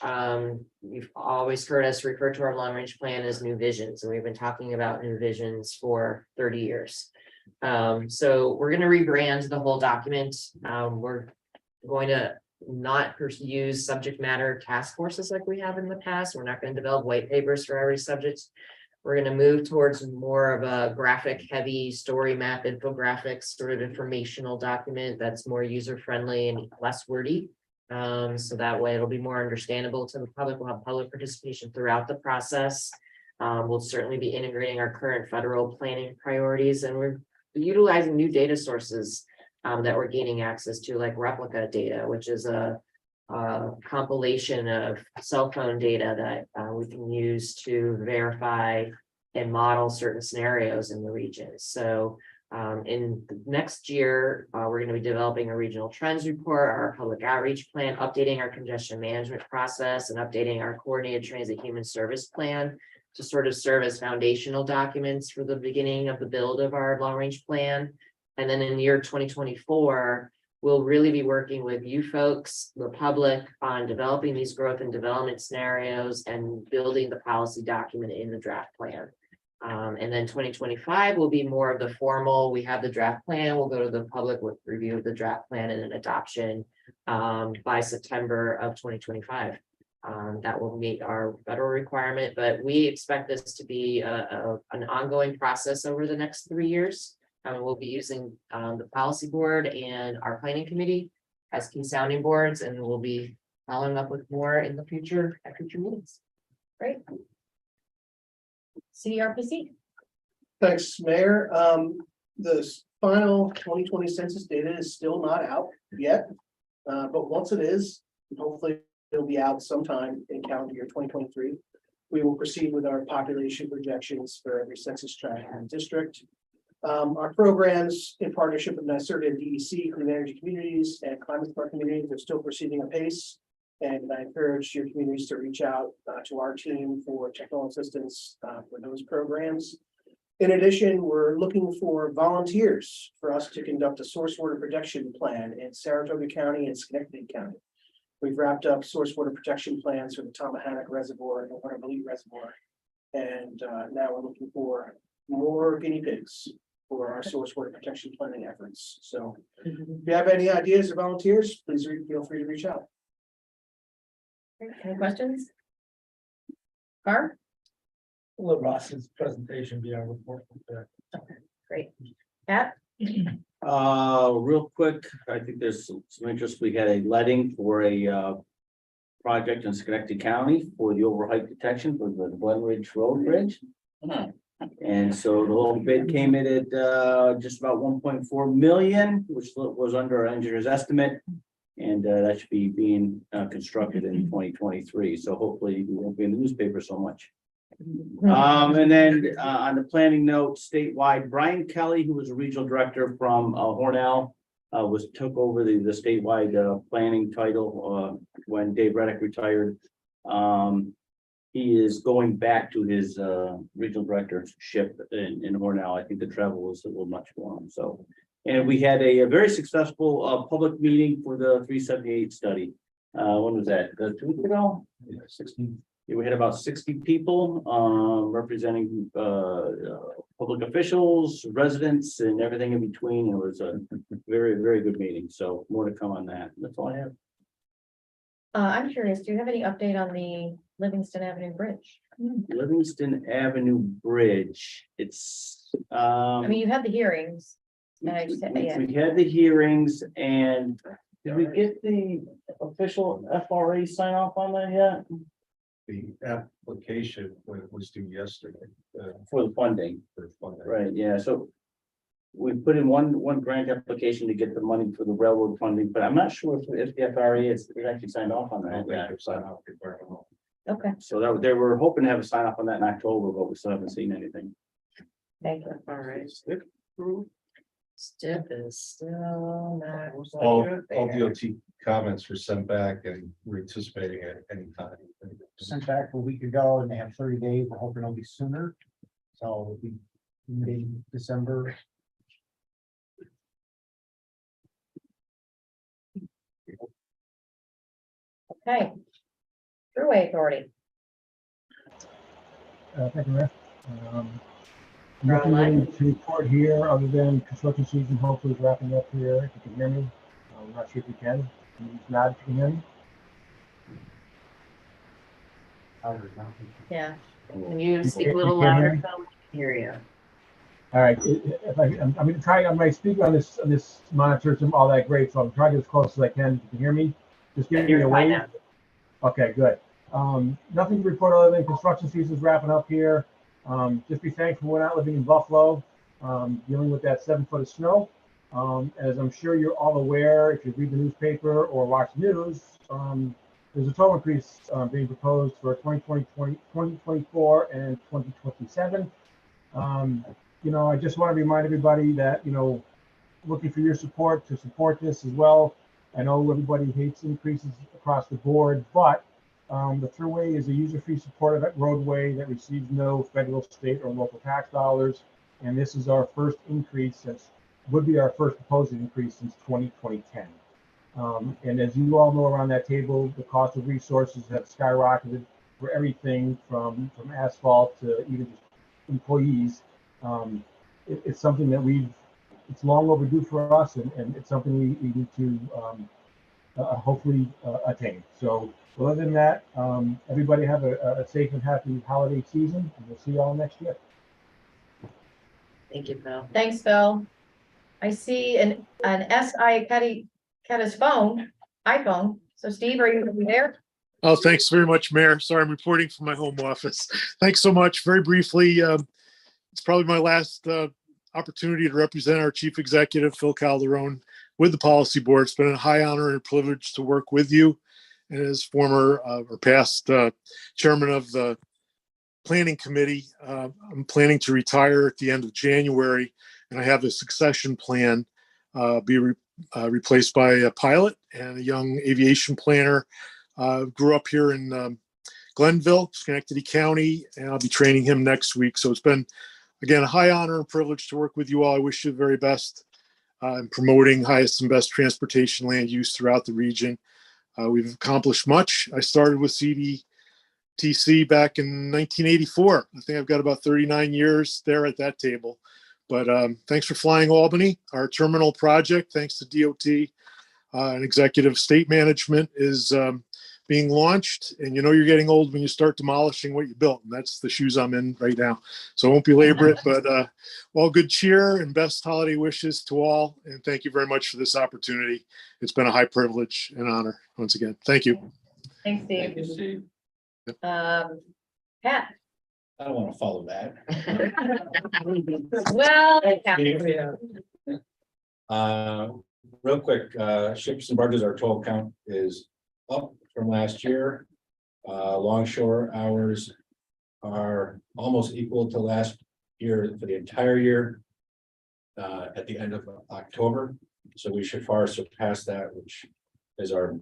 You've always heard us refer to our long range plan as new visions, and we've been talking about new visions for 30 years. So we're going to rebrand the whole document. We're going to not use subject matter task forces like we have in the past. We're not going to develop white papers for every subject. We're going to move towards more of a graphic heavy story map, infographics, sort of informational document that's more user friendly and less wordy. So that way it'll be more understandable to the public. We'll have public participation throughout the process. We'll certainly be integrating our current federal planning priorities, and we're utilizing new data sources that we're gaining access to, like replica data, which is a compilation of cell phone data that we can use to verify and model certain scenarios in the region. So In the next year, we're gonna be developing a regional trends report, our public outreach plan, updating our congestion management process, and updating our coordinated transit human service plan to sort of serve as foundational documents for the beginning of the build of our long-range plan. And then in the year 2024, we'll really be working with you folks, the public, on developing these growth and development scenarios and building the policy document in the draft plan. And then 2025 will be more of the formal, we have the draft plan, we'll go to the public with review of the draft plan and an adoption by September of 2025. That will meet our federal requirement, but we expect this to be an ongoing process over the next 3 years. We'll be using the policy board and our planning committee as key sounding boards, and we'll be following up with more in the future at future meetings. Great. CDRPC. Thanks, Mayor. The final 2020 census data is still not out yet. But once it is, hopefully it'll be out sometime in calendar year 2023. We will proceed with our population projections for every census tract and district. Our programs in partnership with NYSERDA and DEC, Clean Energy Communities and Climate Smart Communities, are still proceeding apace. And I encourage your communities to reach out to our team for technical assistance for those programs. In addition, we're looking for volunteers for us to conduct a source water protection plan in Saratoga County and Schenectady County. We've wrapped up source water protection plans for the Tomahannock Reservoir and the Waterville Reservoir. And now we're looking for more guinea pigs for our source water protection planning efforts. So if you have any ideas or volunteers, please feel free to reach out. Any questions? Carr? Let Ross's presentation be our report. Great. Pat? Real quick, I think there's some interest. We had a letting for a project in Schenectady County for the overheight detection for the Glen Ridge Road Bridge. And so the little bid came in at just about 1.4 million, which was under our engineer's estimate. And that should be being constructed in 2023. So hopefully we won't be in the newspaper so much. And then on the planning note, statewide, Brian Kelly, who was a regional director from Hornell, took over the statewide planning title when Dave Reddick retired. He is going back to his regional directorship in Hornell. I think the travel was a little much for him. So, and we had a very successful public meeting for the 378 study. When was that? 2 weeks ago? Yeah, 16. Yeah, we had about 60 people representing public officials, residents, and everything in between. It was a very, very good meeting. So more to come on that. That's all I have. I'm curious, do you have any update on the Livingston Avenue Bridge? Livingston Avenue Bridge. It's I mean, you had the hearings. And I just, yeah. we had the hearings, and did we get the official FRA sign off on that yet? The application was due yesterday. For the funding. Right, yeah, so we put in one grant application to get the money for the railroad funding, but I'm not sure if the FRA is actually signed off on that. Okay, So they were hoping to have a sign off on that in October, but we still haven't seen anything. thank you. All right. STIP is still not. All DOT comments were sent back and we're anticipating at any time. Sent back a week ago and they have 30 days. We're hoping it'll be sooner. So it'll be mid-December. Okay. Thruway Authority. Thank you, Mayor. You're Nothing online. really to report here other than construction season hopefully is wrapping up here. If you can hear me, I'm not sure if you can. Can you just nod if you can hear me? Yeah. Can you speak a You little can't hear louder? me? So we can hear you. All right, I'm going to try. I'm going to speak on this monitor. It's all that great, so I'm trying to get as close as I can. You can hear me. Just give me a You're fine wave. now. Okay, good. Nothing to report other than construction season's wrapping up here. Just be thankful we're not living in Buffalo, dealing with that 7 foot of snow. As I'm sure you're all aware, if you read the newspaper or watch the news, there's a toll increase being proposed for 2020, 2024 and 2027. I just want to remind everybody that, looking for your support to support this as well. I know everybody hates increases across the board, but the Thruway is a user-fee supported roadway that receives no federal, state, or local tax dollars. And this is our first increase, would be our first proposed increase since 2010. And as you all know around that table, the cost of resources have skyrocketed for everything from asphalt to even just employees. It's something that it's long overdue for us, and it's something we need to hopefully attain. So other than that, everybody have a safe and happy holiday season, and we'll see you all next year. Thank you, Phil. Thanks, Phil. I see an SI Cata's iPhone. So Steve, are you there? Oh, thanks very much, Mayor. Sorry, I'm reporting from my home office. Thanks so much. Very briefly, it's probably my last opportunity to represent our Chief Executive, Phil Calderon, with the Policy Board. It's been a high honor and privilege to work with you. And as former or past chairman of the Planning Committee, I'm planning to retire at the end of January, and I have a succession plan, be replaced by a pilot and a young aviation planner. Grew up here in Glenville, Schenectady County, and I'll be training him next week. So it's been, again, a high honor and privilege to work with you all. I wish you the very best in promoting highest and best transportation land use throughout the region. We've accomplished much. I started with CDTC back in 1984. I think I've got about 39 years there at that table. But thanks for flying Albany. Our terminal project, thanks to DOT and executive state management, is being launched. And you're getting old when you start demolishing what you built. And that's the shoes I'm in right now. So I won't belabor it, but all good cheer and best holiday wishes to all. And thank you very much for this opportunity. It's been a high privilege and honor once again. Thank you. Thanks, Steve. Thank you, Steve. Pat. I don't want to follow that. Well, Real quick, ships and barges, our total count is up from last year. Longshore hours are almost equal to last year for the entire year. At the end of October, so we should far surpass that, which is our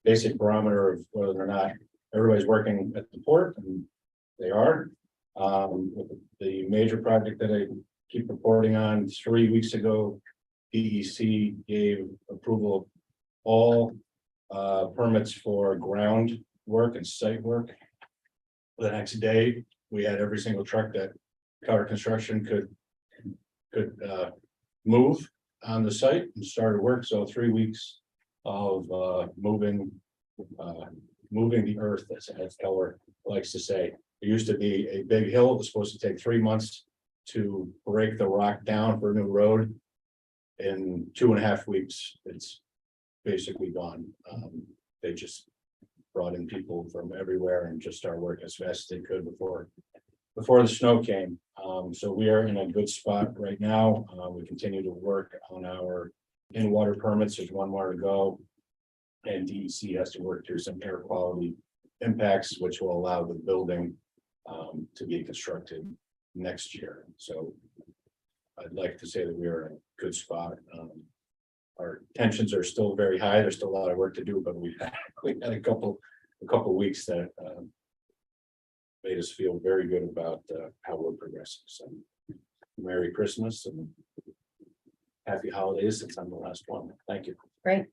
basic barometer of whether or not everybody's working at the port, and they are. The major project that I keep reporting on, 3 weeks ago, DEC gave approval of all permits for ground work and site work. The next day, we had every single truck that Cover Construction could move on the site and started work. So 3 weeks of moving the earth, as Keller likes to say. It used to be a big hill. It was supposed to take 3 months to break the rock down for a new road. In 2.5 weeks, it's basically gone. They just brought in people from everywhere and just started working as fast as they could before the snow came. So we are in a good spot right now. We continue to work on our in-water permits. There's one more to go. And DEC has to work through some air quality impacts, which will allow the building to be constructed next year. So I'd like to say that we are in a good spot. Our tensions are still very high. There's still a lot of work to do, but we had a couple weeks that made us feel very good about how we're progressing. So Merry Christmas and happy holidays since I'm the last one. Thank you. great.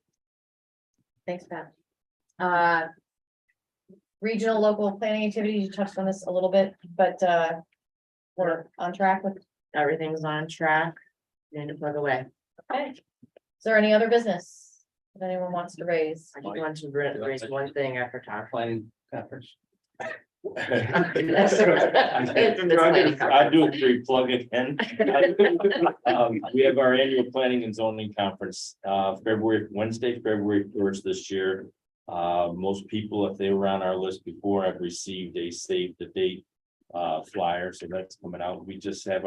Thanks, Pat. Regional local planning activities, you touched on this a little bit, but we're on track with. Everything's on track. Need to plug away. Okay. Is there any other business that anyone wants to raise? I just want to raise one thing after time. Planning conference. I do agree, plug it in. We have our annual planning and zoning conference, Wednesday, February 1st this year. Most people, if they were on our list before, have received a save the date flyer, so that's coming out. We just have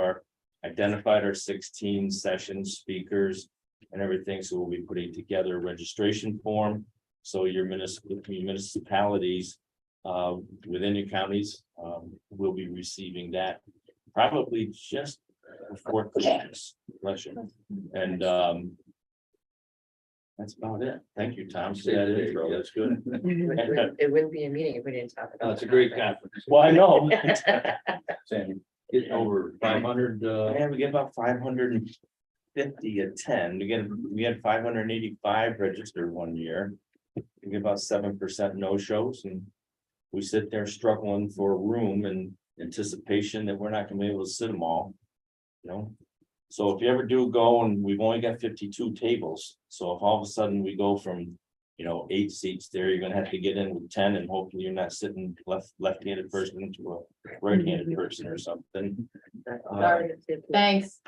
identified our 16 session speakers and everything, so we'll be putting together a registration form. So your municipalities within your counties will be receiving that probably just before Christmas. Bless you. And, that's about it. Thank you, Tom. So that intro, that's good. It wouldn't be a meeting if we didn't talk about. That's a great conference. Well, I know. Sandy, getting over 500, Yeah, we get about 550 attend. We had 585 registered one year. We get about 7% no shows, and we sit there struggling for room and anticipation that we're not gonna be able to sit them all. You know, so if you ever do go, and we've only got 52 tables, so if all of a sudden we go from, 8 seats there, you're gonna have to get in with 10, and hopefully you're not sitting left-handed person into a right-handed person or something. Thanks.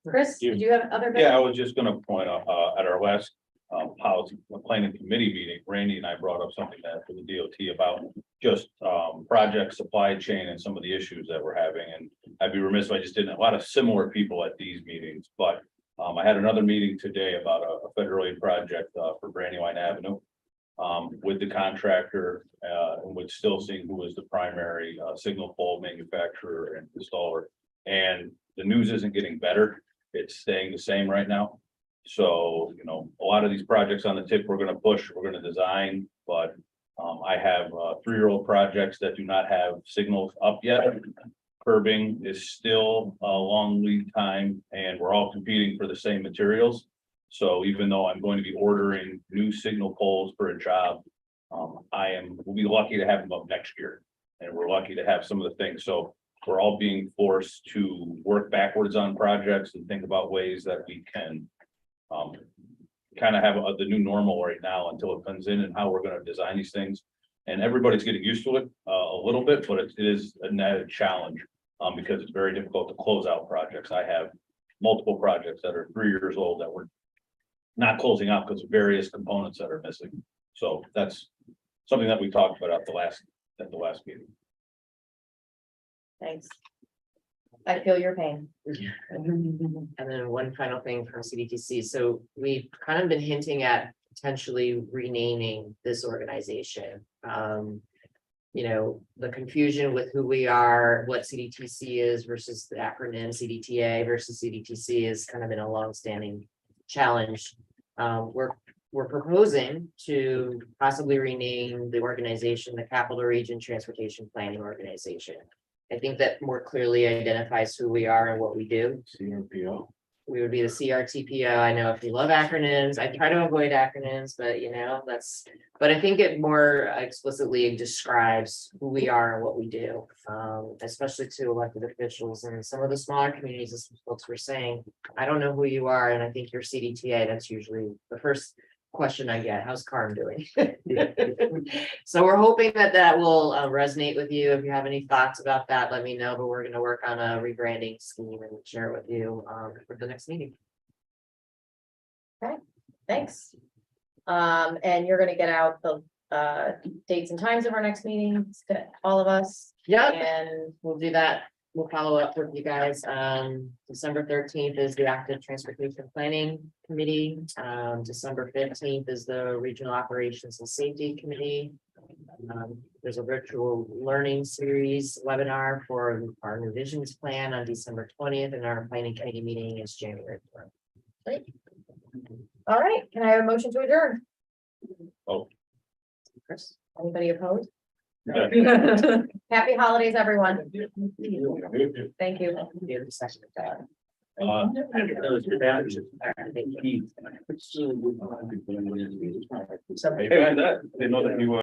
Chris, did you have other? Yeah, I was just gonna point out, at our last, policy, planning committee meeting, Randy and I brought up something that for the DOT about just, project supply chain and some of the issues that we're having, and I'd be remiss if I just didn't, a lot of similar people at these meetings, but, I had another meeting today about a federal aid project, for Brandywine Avenue, with the contractor, and with still seeing who is the primary, signal pole manufacturer and installer, and the news isn't getting better, it's staying the same right now. So, a lot of these projects on the tip, we're gonna push, we're gonna design, but I have 3-year-old projects that do not have signals up yet. Curbing is still a long lead time, and we're all competing for the same materials. So even though I'm going to be ordering new signal poles for a job, we'll be lucky to have them up next year. And we're lucky to have some of the things, so we're all being forced to work backwards on projects and think about ways that we can kind of have the new normal right now until it comes in, and how we're going to design these things. And everybody's getting used to it a little bit, but it is an added challenge because it's very difficult to close out projects. I have multiple projects that are 3 years old that we're not closing out because of various components that are missing. So that's something that we talked about at the last meeting. Thanks. I feel your pain. And then one final thing from CDTC. So we've kind of been hinting at potentially renaming this organization. The confusion with who we are, what CDTC is versus the acronym CDTA versus CDTC is kind of been a longstanding challenge. We're proposing to possibly rename the organization the Capital Region Transportation Planning Organization. I think that more clearly identifies who we are and what we do. CRPO. We would be the CRTPO. I know if you love acronyms, I try to avoid acronyms, but but I think it more explicitly describes who we are and what we do, especially to elected officials and some of the smaller communities, as folks were saying. I don't know who you are, and I think you're CDTA. That's usually the first question I get. How's Carm doing? So we're hoping that will resonate with you. If you have any thoughts about that, let me know, but we're going to work on a rebranding scheme and share it with you for the next meeting. Okay, thanks. And you're gonna get out the dates and times of our next meetings to all of us. Yeah, And we'll do that. We'll follow up with you guys. December 13th is the Active Transportation Planning Committee. December 15th is the Regional Operations and Safety Committee. There's a virtual learning series webinar for our new visions plan on December 20th, and our planning committee meeting is January 4th. great. All right, can I have a motion to adjourn? Oh. Chris, anybody opposed? Yeah. Happy holidays, everyone. Thank you. Hey, man, they know that you